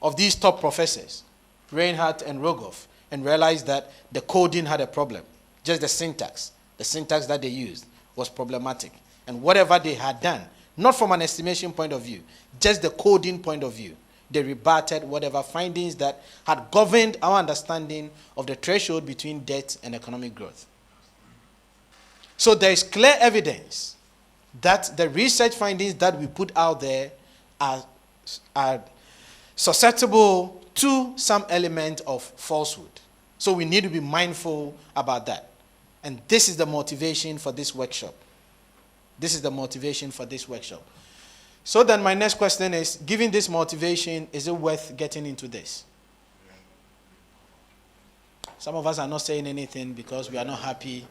of these top professors, Reinhardt and Rogoff, and realized that the coding had a problem. Just the syntax that they used was problematic. And whatever they had done, not from an estimation point of view, just the coding point of view, they rebutted whatever findings that had governed our understanding of the threshold between debt and economic growth. So there is clear evidence that the research findings that we put out there are susceptible to some element of falsehood. So we need to be mindful about that. And this is the motivation for this workshop. So then my next question is, given this motivation, is it worth getting into this? Some of us are not saying anything because we are not happy.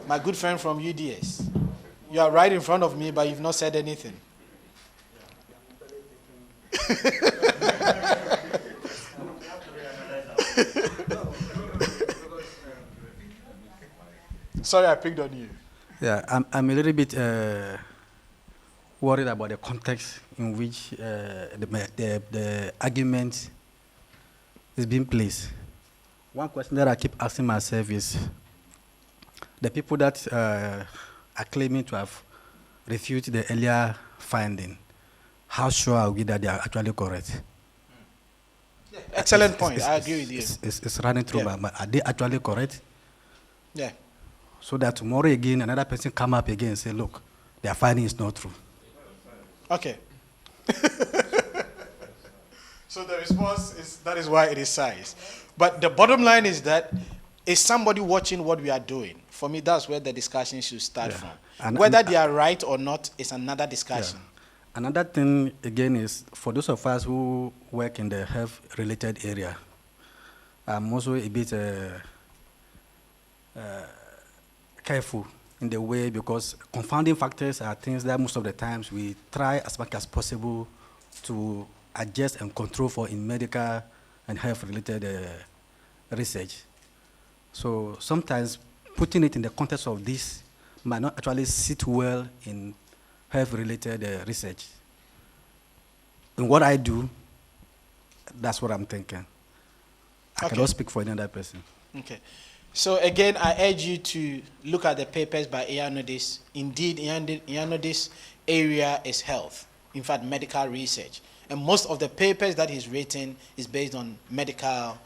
My good friend from UDS, you are right in front of me, but you've not said anything. Sorry, I picked on you. Yeah, I'm a little bit worried about the context in which the argument is being placed. One question that I keep asking myself is, the people that are claiming to have refuted the earlier finding, how sure are we that they are actually correct? Yeah, excellent point. I agree with you. It's running through my mind. Are they actually correct? Yeah. So that tomorrow again, another person come up again and say, look, their finding is not true. Okay. So the response is, that is why it is size. But the bottom line is that, is somebody watching what we are doing? For me, that's where the discussion should start from. And whether they are right or not is another discussion. Yeah. Another thing, again, is for those of us who work in the health-related area, I'm also a bit careful in the way, because confounding factors are things that most of the times we try as much as possible to adjust and control for in medical and health-related research. So sometimes putting it in the context of this might not actually sit well in health-related research. In what I do, that's what I'm thinking. I cannot speak for any other person. Okay. So again, I urge you to look at the papers by Ioannidis. Indeed, Ioannidis' area is health, in fact, medical research. And most of the papers that he's written is based on medical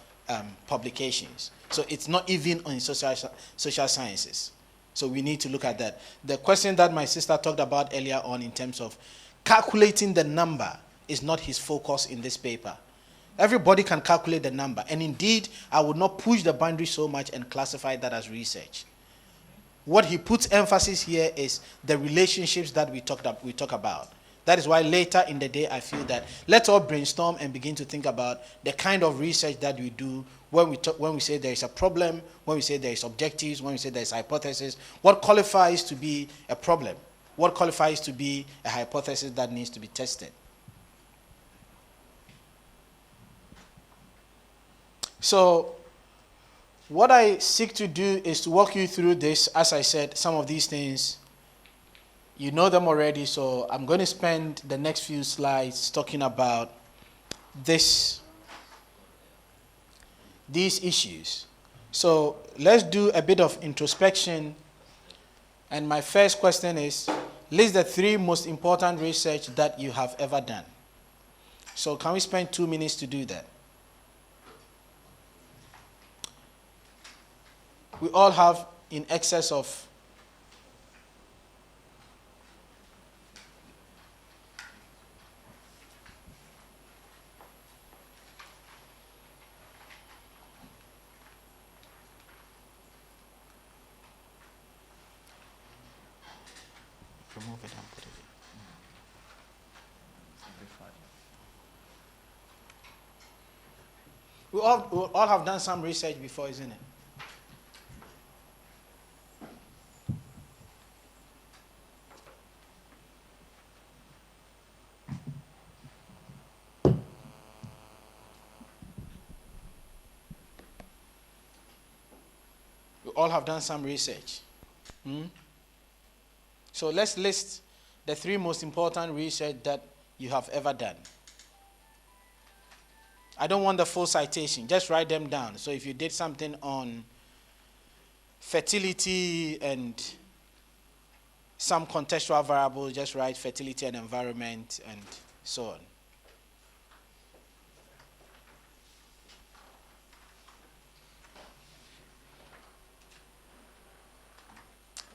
publications. So it's not even on social sciences. So we need to look at that. The question that my sister talked about earlier on in terms of calculating the number is not his focus in this paper. Everybody can calculate the number. And indeed, I would not push the boundary so much and classify that as research. What he puts emphasis here is the relationships that we talk about. That is why later in the day, I feel that let's all brainstorm and begin to think about the kind of research that we do when we say there is a problem, when we say there is objectives, when we say there is hypothesis. What qualifies to be a problem? What qualifies to be a hypothesis that needs to be tested? So what I seek to do is to walk you through this. As I said, some of these things, you know them already, so I'm going to spend the next few slides talking about these issues. So let's do a bit of introspection. And my first question is, list the 3 most important research that you have ever done. So can we spend 2 minutes to do that? We all have in excess of remove it and put it in. We all have done some research before, isn't it? We all have done some research. So let's list the 3 most important research that you have ever done. I don't want the full citation. Just write them down. So if you did something on fertility and some contextual variable, just write fertility and environment and so on.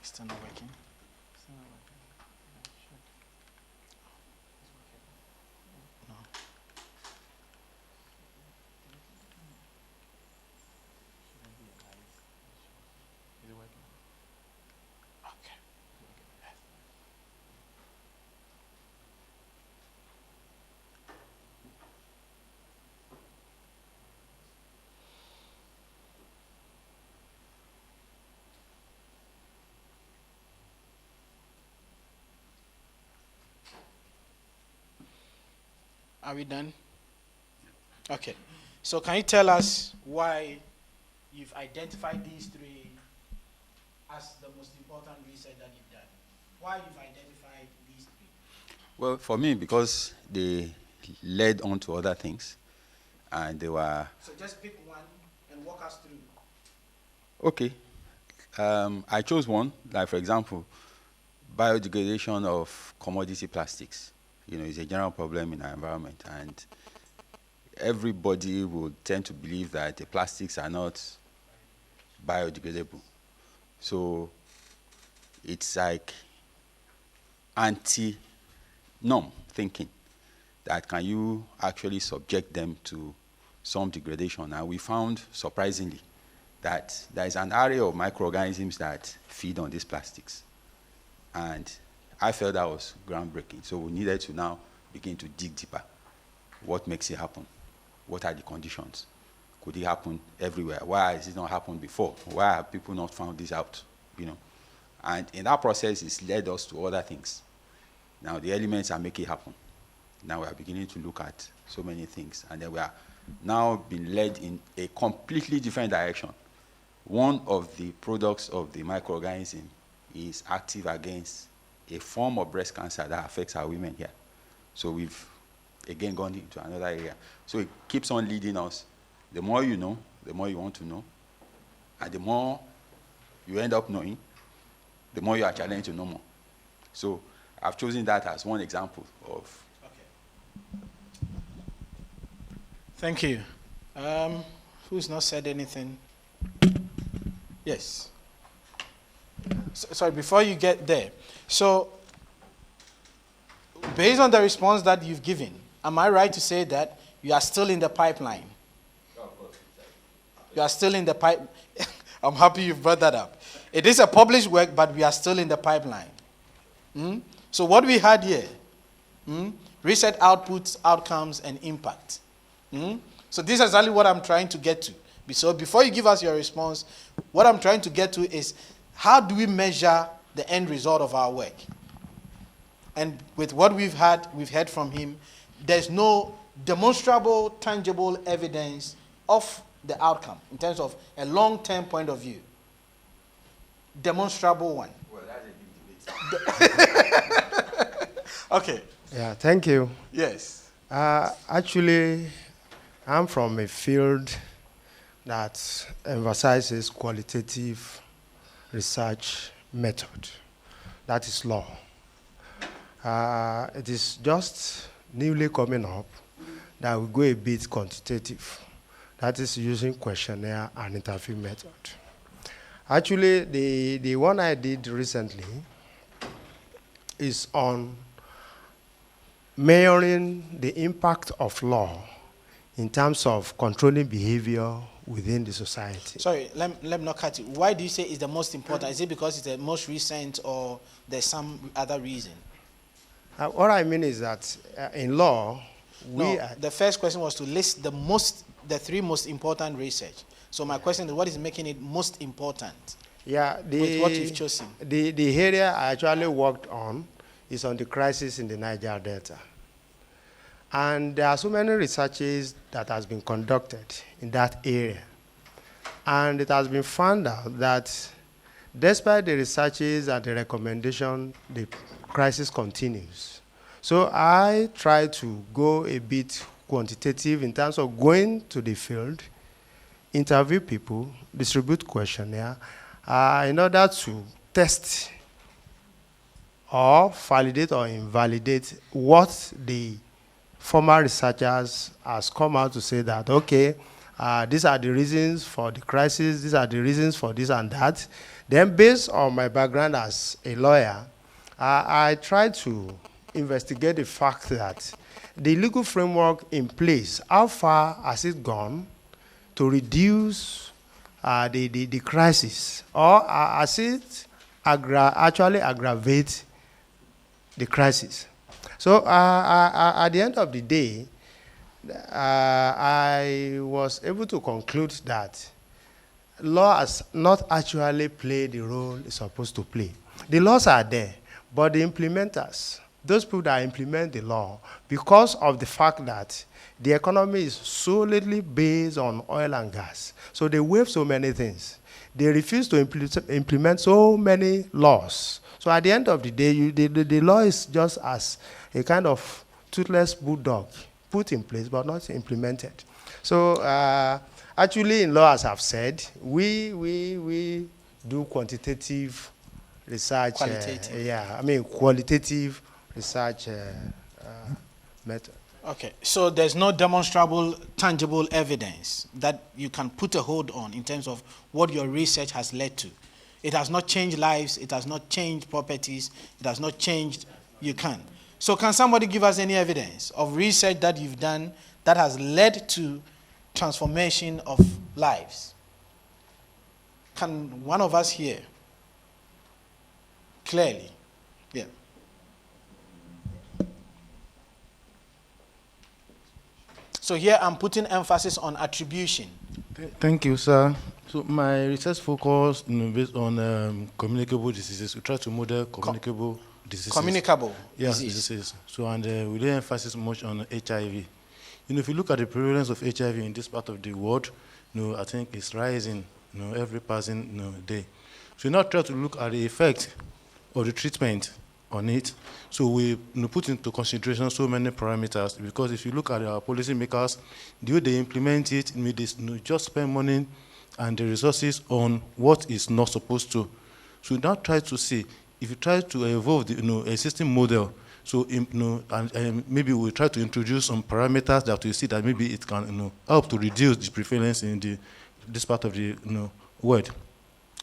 It's still not working. Are we done? Okay. So can you tell us why you've identified these 3 as the most important research that you've done? Why you've identified these 3? Well, for me, because they led on to other things, and they were... So just pick one and walk us through. Okay. I chose one, like for example, biodegradation of commodity plastics. You know, it's a general problem in our environment, and everybody would tend to believe that the plastics are not biodegradable. So it's like anti-norm thinking that can you actually subject them to some degradation. And we found, surprisingly, that there is an array of microorganisms that feed on these plastics. And I felt that was groundbreaking. So we needed to now begin to dig deeper. What makes it happen? What are the conditions? Could it happen everywhere? Why has it not happened before? Why have people not found this out? You know, and in that process, it's led us to other things. Now the elements that make it happen. Now we are beginning to look at so many things, and then we are now being led in a completely different direction. One of the products of the microorganism is active against a form of breast cancer that affects our women here. So we've, again, gone into another area. So it keeps on leading us. The more you know, the more you want to know. And the more you end up knowing, the more you are challenged to know more. So I've chosen that as one example of... Okay. Thank you. Who's not said anything? Yes. Sorry, before you get there. So, based on the response that you've given, am I right to say that you are still in the pipeline? You are still in the pipe. I'm happy you've brought that up. It is a published work, but we are still in the pipeline. So what we had here, research outputs, outcomes, and impact. So this is exactly what I'm trying to get to. So before you give us your response, what I'm trying to get to is how do we measure the end result of our work? And with what we've heard from him, there's no demonstrable, tangible evidence of the outcome in terms of a long-term point of view. Demonstrable one. Well, that's a big debate. Okay. Yeah, thank you. Yes. Actually, I'm from a field that emphasizes qualitative research method. That is law. It is just newly coming up that we go a bit quantitative. That is using questionnaire and interview method. Actually, the one I did recently is on measuring the impact of law in terms of controlling behavior within the society. Sorry, let me not cut you. Why do you say it's the most important? Is it because it's the most recent or there's some other reason? What I mean is that in law, the first question was to list the three most important research. So my question is, what is making it most important? Yeah, with what you've chosen. The area I actually worked on is on the crisis in the Niger Delta. And there are so many researches that has been conducted in that area. And it has been found out that despite the researches and the recommendation, the crisis continues. So I try to go a bit quantitative in terms of going to the field, interview people, distribute questionnaire, in order to test or validate or invalidate what the former researchers has come out to say that, okay, these are the reasons for the crisis, these are the reasons for this and that. Then based on my background as a lawyer, I try to investigate the fact that the legal framework in place, how far has it gone to reduce the crisis, or has it actually aggravate the crisis? So at the end of the day, I was able to conclude that law has not actually played the role it's supposed to play. The laws are there, but the implementers, those people that implement the law, because of the fact that the economy is solidly based on oil and gas, so they waive so many things. They refuse to implement so many laws. So at the end of the day, the law is just as a kind of toothless bulldog put in place but not implemented. So actually in law, as I've said, we do quantitative research. Qualitative research method. Okay, so there's no demonstrable, tangible evidence that you can put a hold on in terms of what your research has led to. It has not changed lives, it has not changed properties, it has not changed, you can. So can somebody give us any evidence of research that you've done that has led to transformation of lives? Can one of us here? Clearly. Yeah. So here I'm putting emphasis on attribution. Thank you, sir. So my research focus based on communicable diseases. We try to model communicable diseases. Communicable diseases. So and we didn't emphasize much on HIV. If you look at the prevalence of HIV in this part of the world, I think it's rising, every passing day. So we now try to look at the effect of the treatment on it. So we put into consideration so many parameters, because if you look at our policymakers, the way they implement it, they just spend money and the resources on what is not supposed to. So we now try to see, if you try to evolve the existing model, So, and maybe we'll try to introduce some parameters that we see that maybe it can, help to reduce the prevalence in this part of the, world.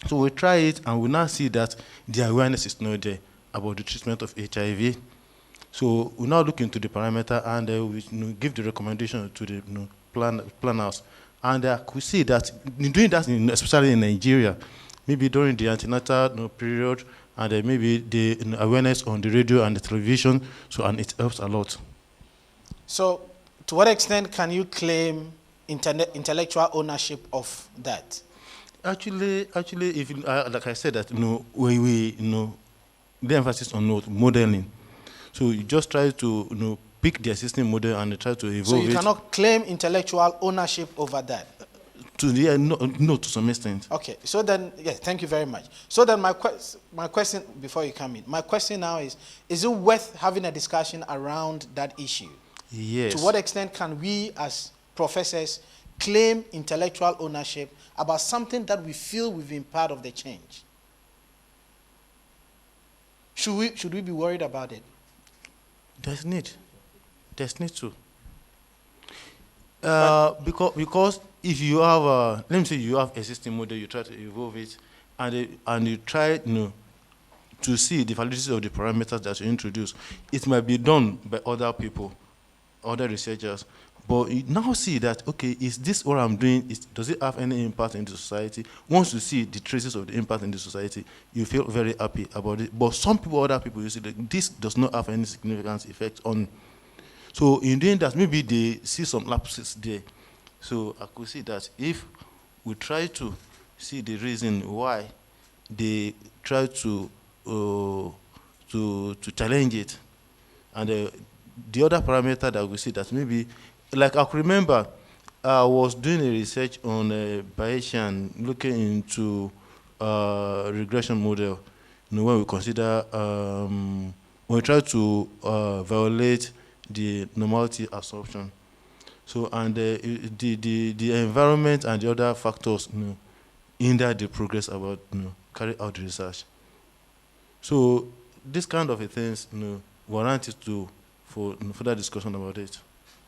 So we try it, and we now see that the awareness is not there about the treatment of HIV. So we now look into the parameter, and we give the recommendation to the planners. And we see that in doing that, especially in Nigeria, maybe during the antenatal period, and maybe the awareness on the radio and the television, so, and it helps a lot. So to what extent can you claim intellectual ownership of that? Actually, if like I said, that we the emphasis on modeling. So you just try to pick the existing model and try to evolve it. So you cannot claim intellectual ownership over that. No, to some extent. Okay. So then, yes, thank you very much. So then, my question before you come in, my question now is it worth having a discussion around that issue? Yes. To what extent can we, as professors, claim intellectual ownership about something that we feel we've been part of the change? Should we be worried about it? There's need to. Because if you have let me say you have a system model, you try to evolve it, and you try to see the validity of the parameters that you introduce. It might be done by other people, other researchers, but you now see that, okay, is this what I'm doing? Does it have any impact in the society? Once you see the traces of the impact in the society, you feel very happy about it. But some people, other people, you see that this does not have any significant effect on. So in doing that, maybe they see some lapses there. So I could see that if we try to see the reason why they try to challenge it, and the other parameter that we see that maybe, like I could remember, I was doing a research on Bayesian, looking into regression model. When we consider when we try to violate the normality assumption. So, and the environment and the other factors hinder the progress about carry out the research. So this kind of things warranted for further discussion about it.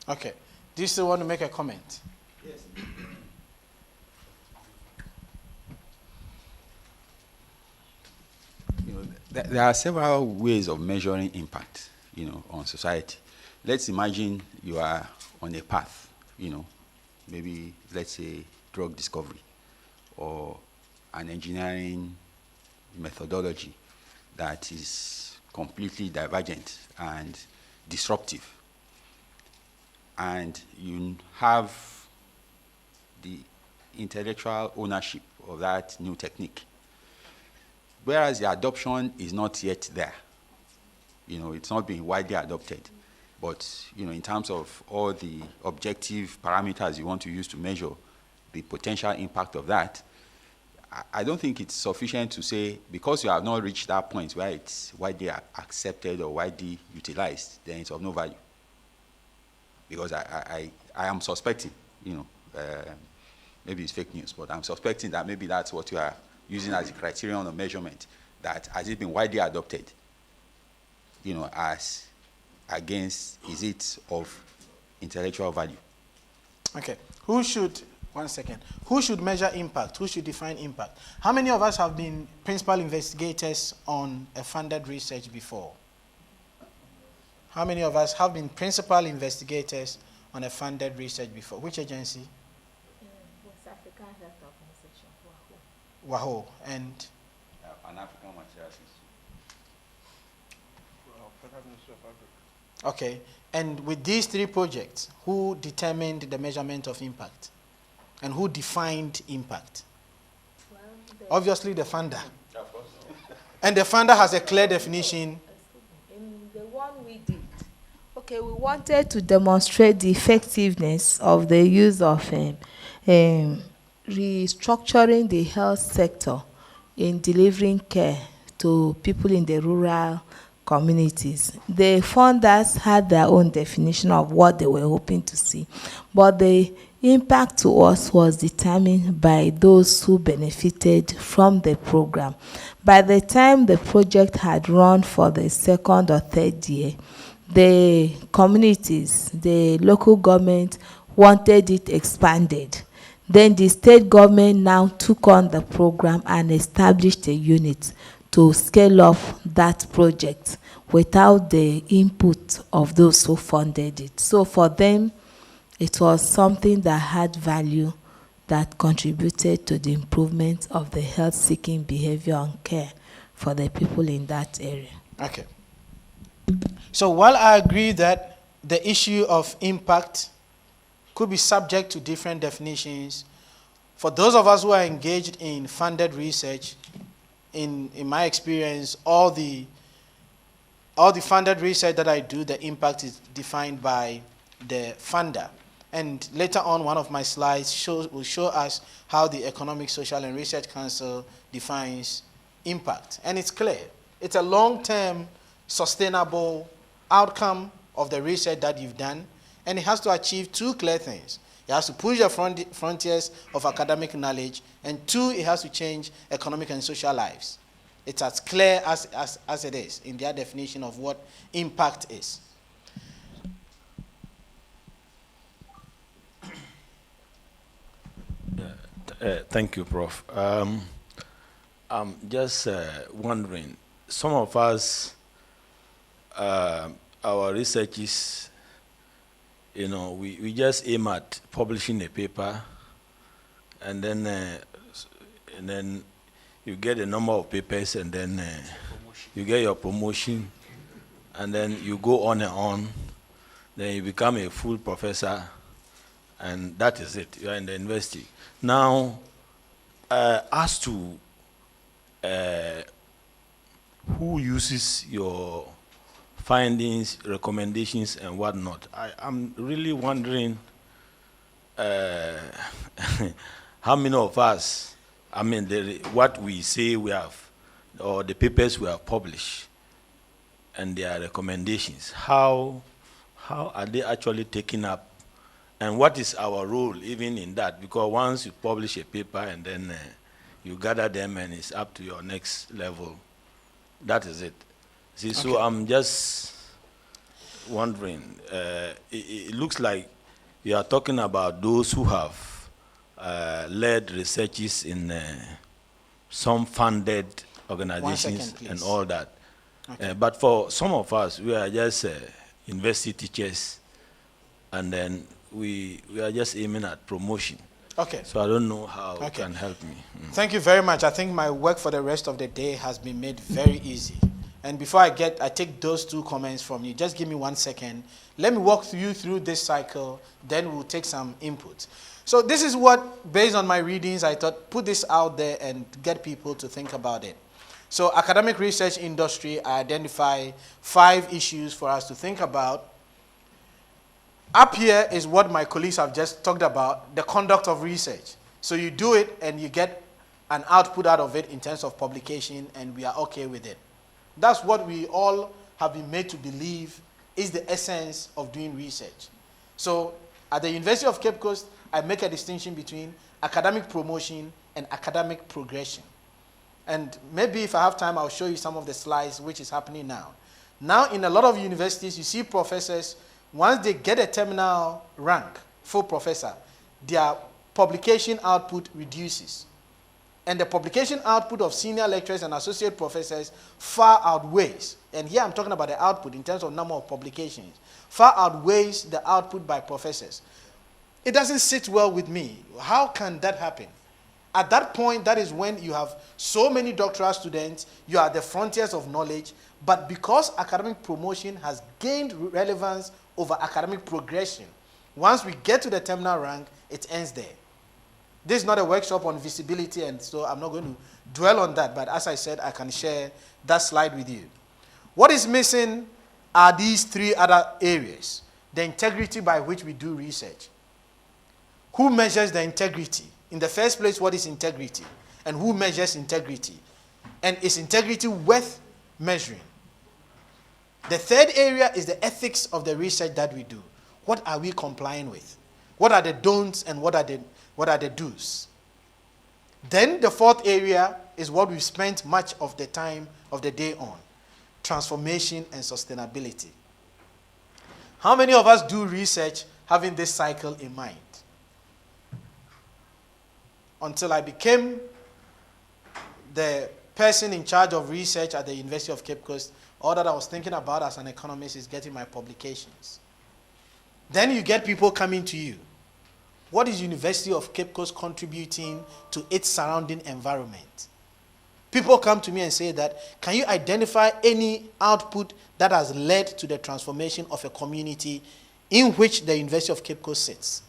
Okay. Do you still want to make a comment? Yes. There are several ways of measuring impact, on society. Let's imagine you are on a path, maybe let's say drug discovery or an engineering methodology that is completely divergent and disruptive. And you have the intellectual ownership of that new technique, whereas the adoption is not yet there. It's not being widely adopted. But, in terms of all the objective parameters you want to use to measure the potential impact of that, I don't think it's sufficient to say, because you have not reached that point where it's widely accepted or widely utilized, then it's of no value. Because I am suspecting, maybe it's fake news, but I'm suspecting that maybe that's what you are using as a criterion of measurement, that has it been widely adopted, as against, is it of intellectual value? Okay. Who should measure impact? Who should define impact? How many of us have been principal investigators on a funded research before? How many of us have been principal investigators on a funded research before? Which agency? West African Health Organization, WAHO. And? Pan-African Materials Institute. Okay. And with these three projects, who determined the measurement of impact? And who defined impact? Well, obviously the funder. And the funder has a clear definition. In the one we did, okay, we wanted to demonstrate the effectiveness of the use of restructuring the health sector in delivering care to people in the rural communities. The funders had their own definition of what they were hoping to see, but the Impact to us was determined by those who benefited from the program. By the time the project had run for the second or third year, the communities, the local government wanted it expanded. Then the state government now took on the program and established a unit to scale up that project without the input of those who funded it. So for them, it was something that had value, that contributed to the improvement of the health-seeking behavior and care for the people in that area. Okay. So while I agree that the issue of impact could be subject to different definitions, for those of us who are engaged in funded research, in my experience, all the funded research that I do, the impact is defined by the funder. And later on, one of my slides will show us how the Economic, Social, and Research Council defines impact. And it's clear. It's a long-term, sustainable outcome of the research that you've done, and it has to achieve two clear things. It has to push the frontiers of academic knowledge, and two, it has to change economic and social lives. It's as clear as it is in their definition of what impact is. Thank you, Prof. I'm just wondering, some of us, our researchers, you know, we just aim at publishing a paper, and then you get a number of papers, and then you get your promotion, and then you go on and on, then you become a full professor, and that is it. You are in the university. Now, as to who uses your findings, recommendations, and whatnot, I'm really wondering how many of us, I mean, what we say we have, or the papers we have published, and their recommendations, how are they actually taken up? And what is our role even in that? Because once you publish a paper and then you gather them and it's up to your next level, that is it. See, okay. So I'm just wondering, it looks like you are talking about those who have led researches in some funded organizations and all that. Okay. But for some of us, we are just university teachers, and then we are just aiming at promotion. Okay. So I don't know how it can help me. Thank you very much. I think my work for the rest of the day has been made very easy. And before I take those two comments from you, just give me 1 second. Let me walk you through this cycle, then we'll take some input. So this is what, based on my readings, I thought, put this out there and get people to think about it. So academic research industry, I identify 5 issues for us to think about. Up here is what my colleagues have just talked about, the conduct of research. So you do it and you get an output out of it in terms of publication, and we are okay with it. That's what we all have been made to believe is the essence of doing research. So at the University of Cape Coast, I make a distinction between academic promotion and academic progression. And maybe if I have time, I'll show you some of the slides which is happening now. Now in a lot of universities, you see professors, once they get a terminal rank, full professor, their publication output reduces. And the publication output of senior lecturers and associate professors far outweighs, and here I'm talking about the output in terms of number of publications, far outweighs the output by professors. It doesn't sit well with me. How can that happen? At that point, that is when you have so many doctoral students, you are at the frontiers of knowledge, but because academic promotion has gained relevance over academic progression, once we get to the terminal rank, it ends there. This is not a workshop on visibility, and so I'm not going to dwell on that, but as I said, I can share that slide with you. What is missing are these 3 other areas. The integrity by which we do research. Who measures the integrity? In the first place, what is integrity? And who measures integrity? And is integrity worth measuring? The third area is the ethics of the research that we do. What are we complying with? What are the don'ts and what are the do's? Then the fourth area is what we've spent much of the time of the day on: transformation and sustainability. How many of us do research having this cycle in mind? Until I became the person in charge of research at the University of Cape Coast, all that I was thinking about as an economist is getting my publications. Then you get people coming to you. What is University of Cape Coast contributing to its surrounding environment? People come to me and say that, can you identify any output that has led to the transformation of a community in which the University of Cape Coast sits?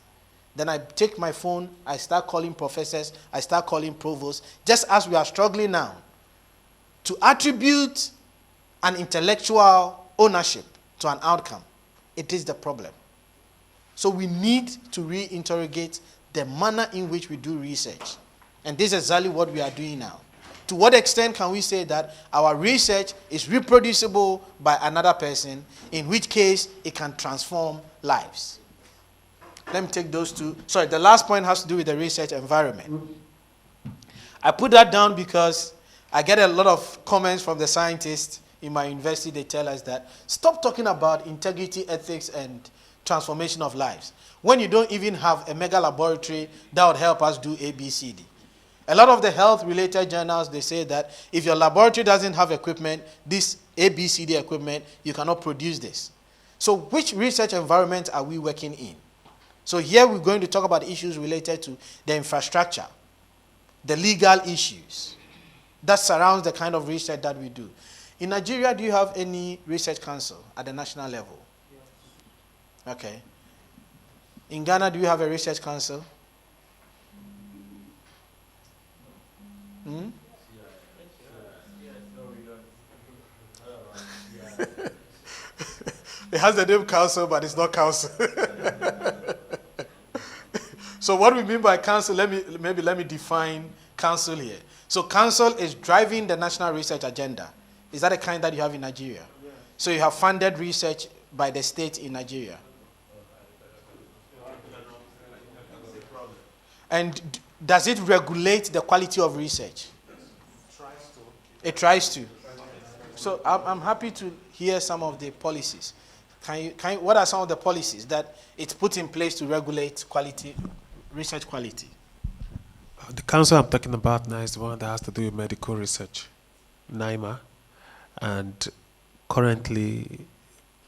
Then I take my phone, I start calling professors, I start calling provosts, just as we are struggling now to attribute an intellectual ownership to an outcome. It is the problem. So we need to reinterrogate the manner in which we do research. And this is exactly what we are doing now. To what extent can we say that our research is reproducible by another person, in which case it can transform lives? Let me take those two. Sorry, the last point has to do with the research environment. I put that down because I get a lot of comments from the scientists in my university. They tell us that, stop talking about integrity, ethics, and transformation of lives when you don't even have a mega laboratory that would help us do ABCD. A lot of the health-related journals, they say that if your laboratory doesn't have equipment, this ABCD equipment, you cannot produce this. So which research environment are we working in? So here we're going to talk about issues related to the infrastructure, the legal issues that surrounds the kind of research that we do. In Nigeria, do you have any research council at the national level? Yes. Okay. In Ghana, do you have a research council? Hmm? It has the name council, but it's not council. So what we mean by council, let me define council here. So council is driving the national research agenda. Is that the kind that you have in Nigeria? Yeah. So you have funded research by the state in Nigeria. And does it regulate the quality of research? It tries to. So I'm happy to hear some of the policies. What are some of the policies that it's put in place to regulate quality, research quality? The council I'm talking about now is the one that has to do with medical research, NIMA. And currently,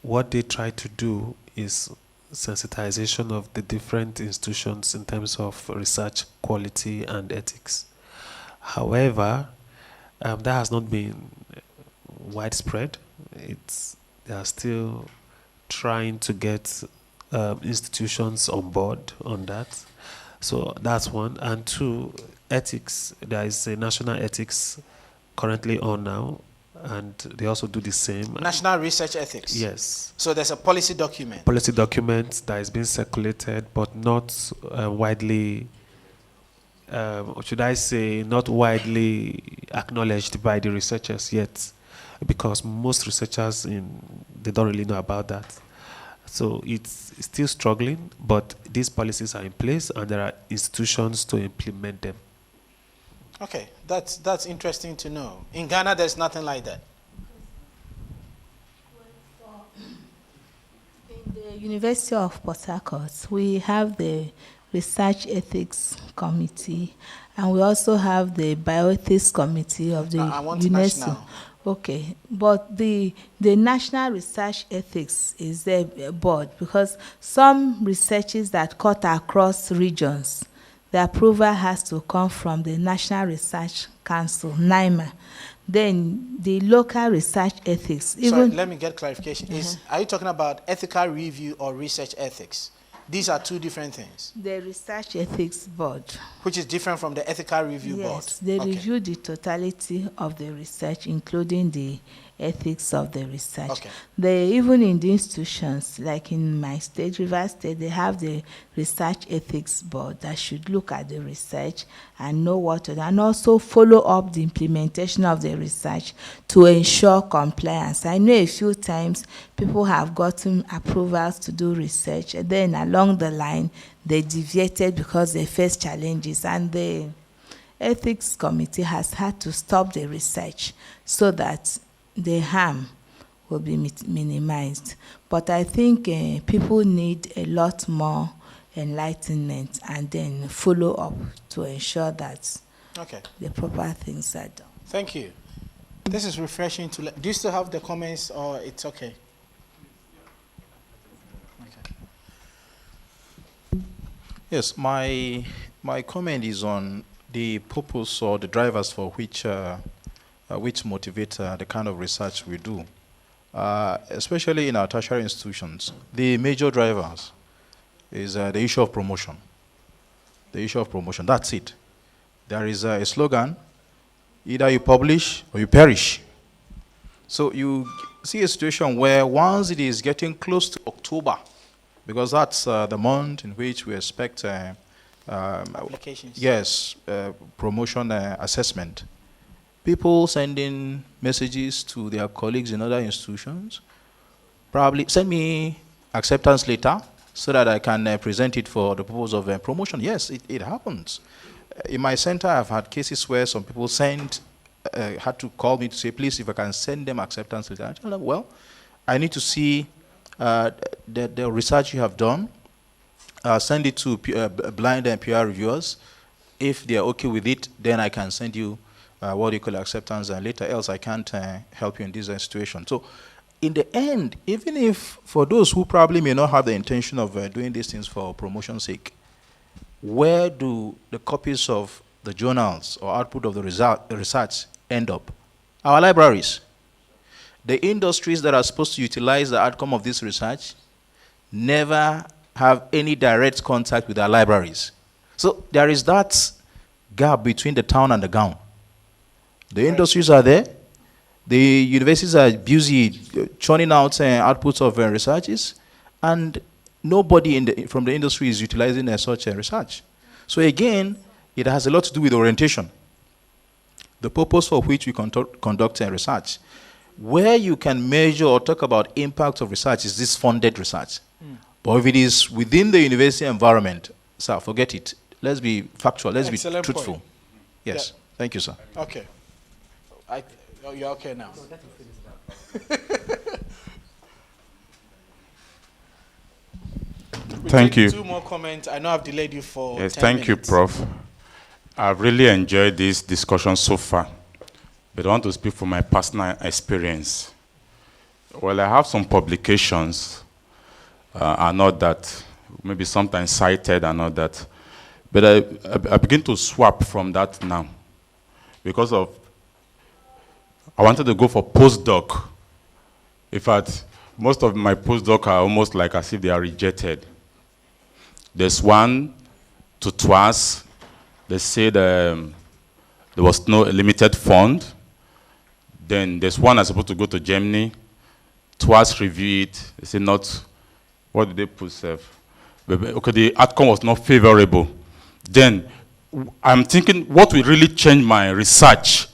what they try to do is sensitization of the different institutions in terms of research quality and ethics. However, that has not been widespread. They are still trying to get institutions on board on that. So that's one. And two, ethics. There is a national ethics currently on now, and they also do the same. National research ethics? Yes. So there's a policy document? Policy document that is being circulated, but not widely, should I say, not widely acknowledged by the researchers yet, because most researchers, they don't really know about that. So it's still struggling, but these policies are in place and there are institutions to implement them. Okay, that's interesting to know. In Ghana, there's nothing like that. In the University of Port Harcourt, we have the Research Ethics Committee, and we also have the Bioethics Committee of the UNESCO. National. Okay, but the National Research Ethics is the board, because some researches that cut across regions, the approval has to come from the National Research Council, NIMA. Then the local research ethics. Sorry, let me get clarification. Are you talking about ethical review or research ethics? These are two different things. The Research Ethics Board. Which is different from the Ethical Review Board? Yes, they review the totality of the research, including the ethics of the research. Okay. They, even in the institutions, like in my state, Rivers State, they have the research ethics board that should look at the research and know what to do, and also follow up the implementation of the research to ensure compliance. I know a few times people have gotten approvals to do research, and then along the line, they deviated because they faced challenges, and the ethics committee has had to stop the research so that the harm will be minimized. But I think people need a lot more enlightenment and then follow up to ensure that the proper things are done. Thank you. This is refreshing to do you still have the comments, or it's okay? Yes, my comment is on the purpose or the drivers for which motivate the kind of research we do, especially in our tertiary institutions. The major drivers is the issue of promotion. The issue of promotion, that's it. There is a slogan, either you publish or you perish. So you see a situation where once it is getting close to October, because that's the month in which we expect applications. Yes, promotion assessment. People sending messages to their colleagues in other institutions, probably send me acceptance letter so that I can present it for the purpose of promotion. Yes, it happens. In my center, I've had cases where some people had to call me to say, please, if I can send them acceptance letter. I tell them, well, I need to see the research you have done. Send it to blind and peer reviewers. If they are okay with it, then I can send you what you call acceptance letter, else I can't help you in this situation. So in the end, even if for those who probably may not have the intention of doing these things for promotion's sake, where do the copies of the journals or output of the research end up? Our libraries. The industries that are supposed to utilize the outcome of this research never have any direct contact with our libraries. So there is that gap between the town and the gown. The industries are there. The universities are busy churning out outputs of researches, and nobody from the industry is utilizing such research. So again, it has a lot to do with orientation. The purpose for which we conduct research. Where you can measure or talk about impact of research is this funded research. But if it is within the university environment, sir, forget it. Let's be factual. Let's be truthful. Point. Yes. Yeah. Thank you, sir. Okay. You're okay now. Thank you. Two more comments. I know I've delayed you for 10 thank minutes. you, Prof. I've really enjoyed this discussion so far, but I want to speak from my personal experience. Well, I have some publications, and not that, maybe sometimes cited and all that, but I begin to swap from that now because of, I wanted to go for postdoc. In fact, most of my postdoc are almost like as if they are rejected. There's one to twice. They said there was no limited fund. Then there's one that's supposed to go to Germany. Twice review it. They said not, what did they put, okay, the outcome was not favorable. Then I'm thinking what will really change my research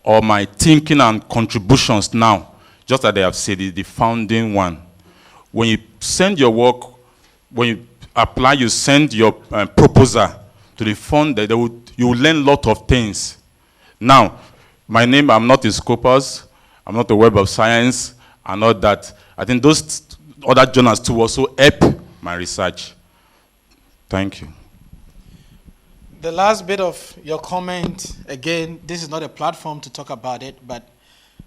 or my thinking and contributions now, just as they have said, is the founding one. When you send your work, when you apply, you send your proposal to the fund, you will learn a lot of things. Now, my name, I'm not in Scopus, I'm not a Web of Science, and all that. I think those other journals too also help my research. Thank you. The last bit of your comment, again, this is not a platform to talk about it, but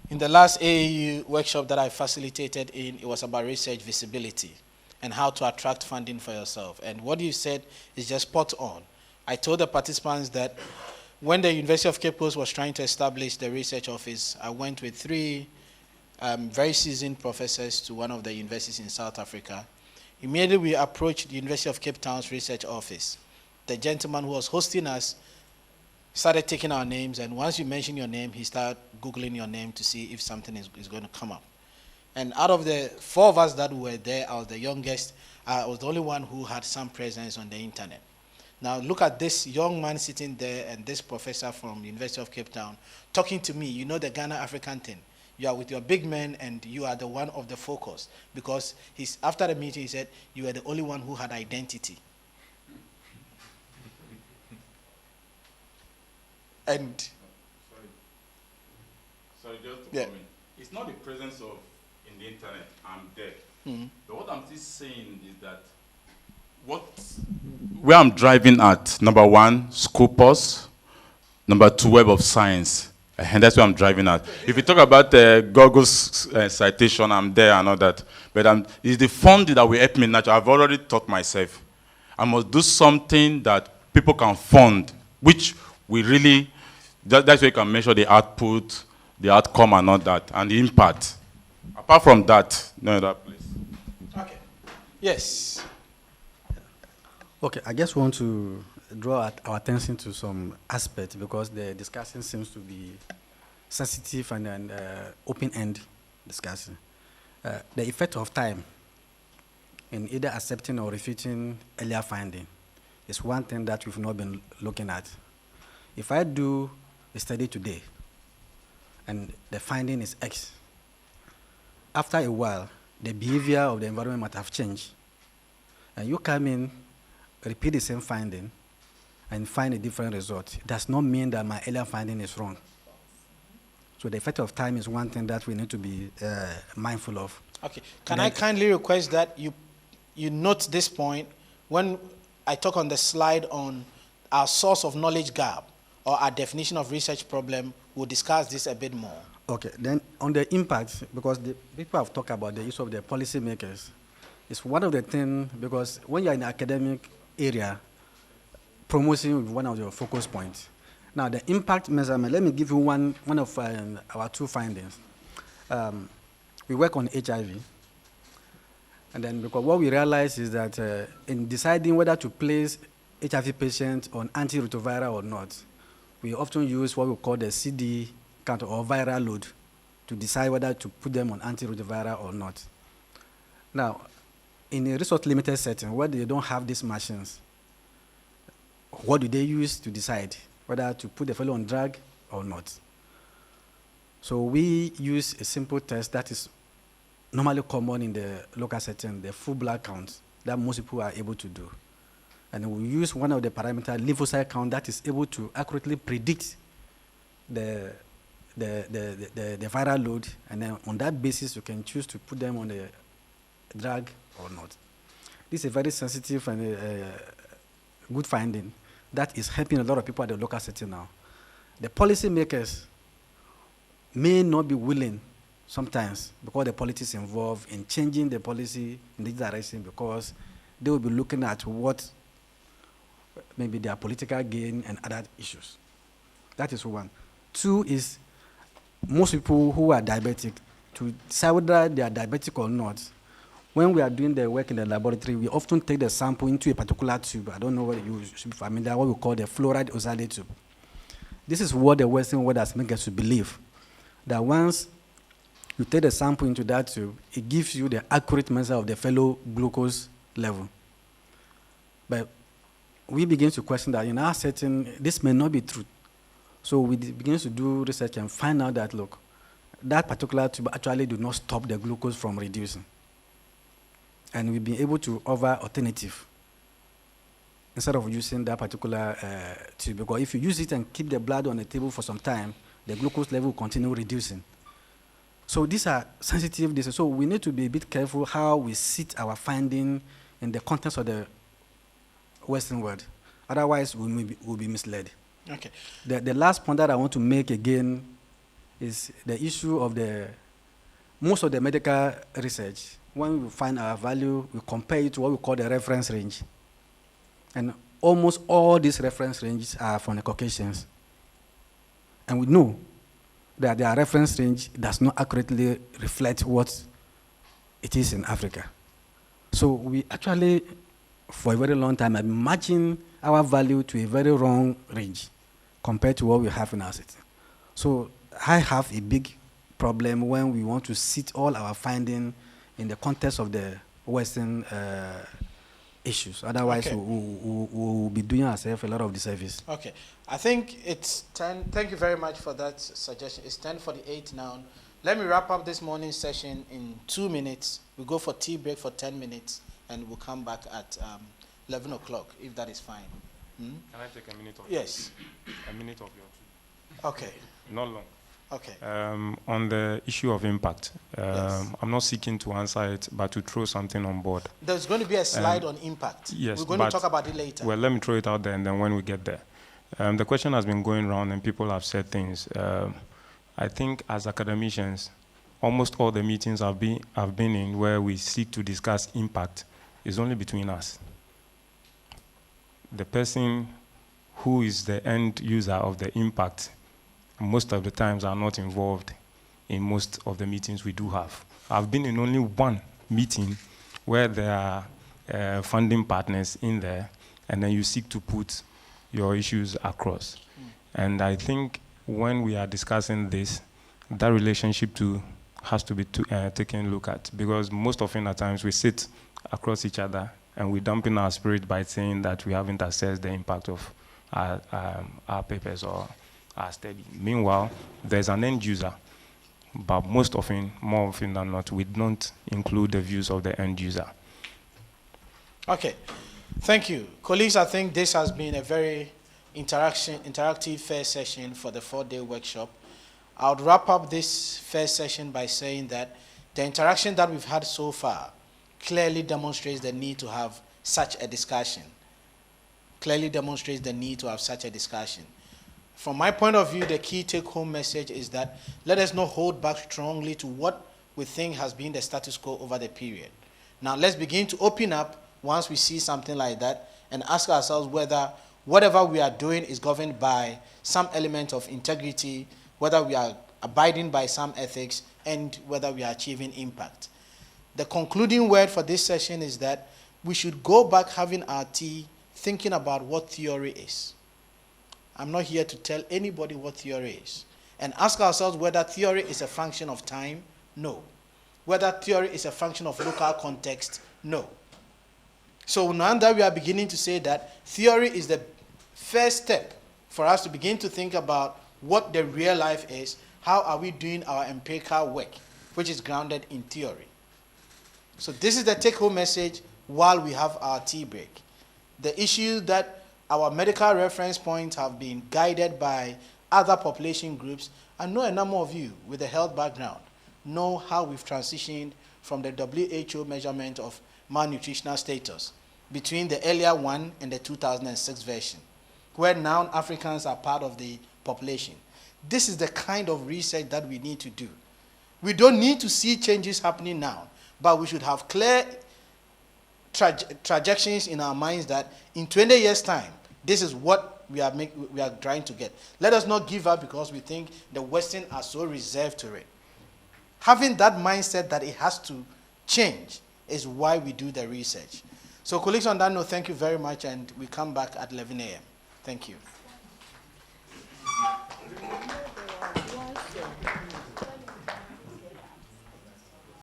in the last AAU workshop that I facilitated it was about research visibility and how to attract funding for yourself. And what you said is just spot on. I told the participants that when the University of Cape Coast was trying to establish the research office, I went with 3 very seasoned professors to one of the universities in South Africa. Immediately we approached the University of Cape Town's research office. The gentleman who was hosting us started taking our names, and once you mention your name, he started Googling your name to see if something is going to come up. And out of the 4 of us that were there, I was the youngest. I was the only one who had some presence on the internet. Now look at this young man sitting there and this professor from University of Cape Town talking to me. You know the Ghana African thing. You are with your big men and you are the one of the focus, because after the meeting he said you were the only one who had identity. And sorry, just to comment. It's not the presence of in the internet. I'm there. But what I'm still saying is that where I'm driving at, number 1, Scopus, number 2, Web of Science. And that's where I'm driving at. If you talk about Google's citation, I'm there and all that. But it's the fund that will help me naturally. I've already taught myself. I must do something that people can fund, which we really, that's where you can measure the output, the outcome and all that, and the impact. Apart from that, no other place. Okay. Yes. Okay, I just want to draw our attention to some aspects, because the discussion seems to be sensitive and open-end discussion. The effect of time in either accepting or refuting earlier finding is one thing that we've not been looking at. If I do a study today and the finding is X, after a while, the behavior of the environment might have changed. And you come in, repeat the same finding, and find a different result. It does not mean that my earlier finding is wrong. So the effect of time is one thing that we need to be mindful of. Okay. Can I kindly request that you note this point when I talk on the slide on our source of knowledge gap or our definition of research problem? We'll discuss this a bit more. Okay, then on the impact, because the people have talked about the issue of the policymakers, it's one of the things, because when you're in the academic area, promotion is one of your focus points. Now, the impact measurement, let me give you one of our 2 findings. We work on HIV, and then because what we realize is that in deciding whether to place HIV patients on antiretroviral or not, we often use what we call the CD count or viral load to decide whether to put them on antiretroviral or not. Now, in a resource-limited setting where they don't have these machines, what do they use to decide whether to put the fellow on drug or not? So we use a simple test that is normally common in the local setting, the full blood count that most people are able to do. And we use one of the parameters, lymphocyte count, that is able to accurately predict the viral load, and then on that basis you can choose to put them on the drug or not. This is a very sensitive and good finding that is helping a lot of people at the local setting now. The policymakers may not be willing sometimes, because the politics involved, in changing the policy in this direction, because they will be looking at what maybe their political gain and other issues. That is one. 2 is most people who are diabetic, to decide whether they are diabetic or not, when we are doing the work in the laboratory, we often take the sample into a particular tube. I don't know whether you should be familiar, what we call the fluoride oxalate tube. This is what the Western world has made us to believe, that once you take the sample into that tube, it gives you the accurate measure of the fellow glucose level. But we begin to question that in our setting, this may not be true. So we begin to do research and find out that, look, that particular tube actually do not stop the glucose from reducing. And we've been able to offer alternative instead of using that particular tube. Because if you use it and keep the blood on the table for some time, the glucose level will continue reducing. So these are sensitive diseases. So we need to be a bit careful how we sit our finding in the context of the Western world. Otherwise, we'll be misled. Okay. The last point that I want to make again is the issue of most of the medical research. When we find our value, we compare it to what we call the reference range. And almost all these reference ranges are from the Caucasians. And we know that their reference range does not accurately reflect what it is in Africa. So we actually, for a very long time, have been matching our value to a very wrong range. compared to what we have in our city. So I have a big problem when we want to sit all our findings in the context of the Western issues. Otherwise, Okay. we will be doing ourselves a lot of disservice. Okay, I think it's 10. Thank you very much for that suggestion. It's 10:48 now. Let me wrap up this morning session in 2 minutes. We go for tea break for 10 minutes, and we'll come back at 11 o'clock, if that is fine. Hmm? Can I take a minute of Yes. A minute of your two? Okay. Not long. Okay. On the issue of impact, Yes. I'm not seeking to answer it, but to throw something on board. There's going to be a slide on impact. Yes, We're going to but- talk about it later. Well, let me throw it out there, and then when we get there. The question has been going around, and people have said things. I think as academicians, almost all the meetings I've been in where we seek to discuss impact is only between us. The person who is the end user of the impact, most of the times are not involved in most of the meetings we do have. I've been in only one meeting where there are funding partners in there, and then you seek to put your issues across. And I think when we are discussing this, that relationship too has to be taken a look at, because most often at times we sit across each other and we dampen our spirit by saying that we haven't assessed the impact of our papers or our study. Meanwhile, there's an end user, but most often, more often than not, we don't include the views of the end user. Okay, thank you. Colleagues, I think this has been a very interactive first session for the 4-day workshop. I would wrap up this first session by saying that the interaction that we've had so far clearly demonstrates the need to have such a discussion. Clearly demonstrates the need to have such a discussion. From my point of view, the key take-home message is that let us not hold back strongly to what we think has been the status quo over the period. Now let's begin to open up once we see something like that and ask ourselves whether whatever we are doing is governed by some element of integrity, whether we are abiding by some ethics, and whether we are achieving impact. The concluding word for this session is that we should go back having our tea, thinking about what theory is. I'm not here to tell anybody what theory is. And ask ourselves whether theory is a function of time. No. Whether theory is a function of local context. No. So now that we are beginning to say that theory is the first step for us to begin to think about what the real life is, how are we doing our empirical work, which is grounded in theory. So this is the take-home message while we have our tea break. The issue that our medical reference points have been guided by other population groups. I know a number of you with a health background know how we've transitioned from the WHO measurement of malnutritional status between the earlier one and the 2006 version, where now Africans are part of the population. This is the kind of research that we need to do. We don't need to see changes happening now, but we should have clear trajectories in our minds that in 20 years' time, this is what we are trying to get. Let us not give up because we think the Western are so reserved to it. Having that mindset that it has to change is why we do the research. So colleagues, on that note, thank you very much, and we come back at 11 a.m. Thank you.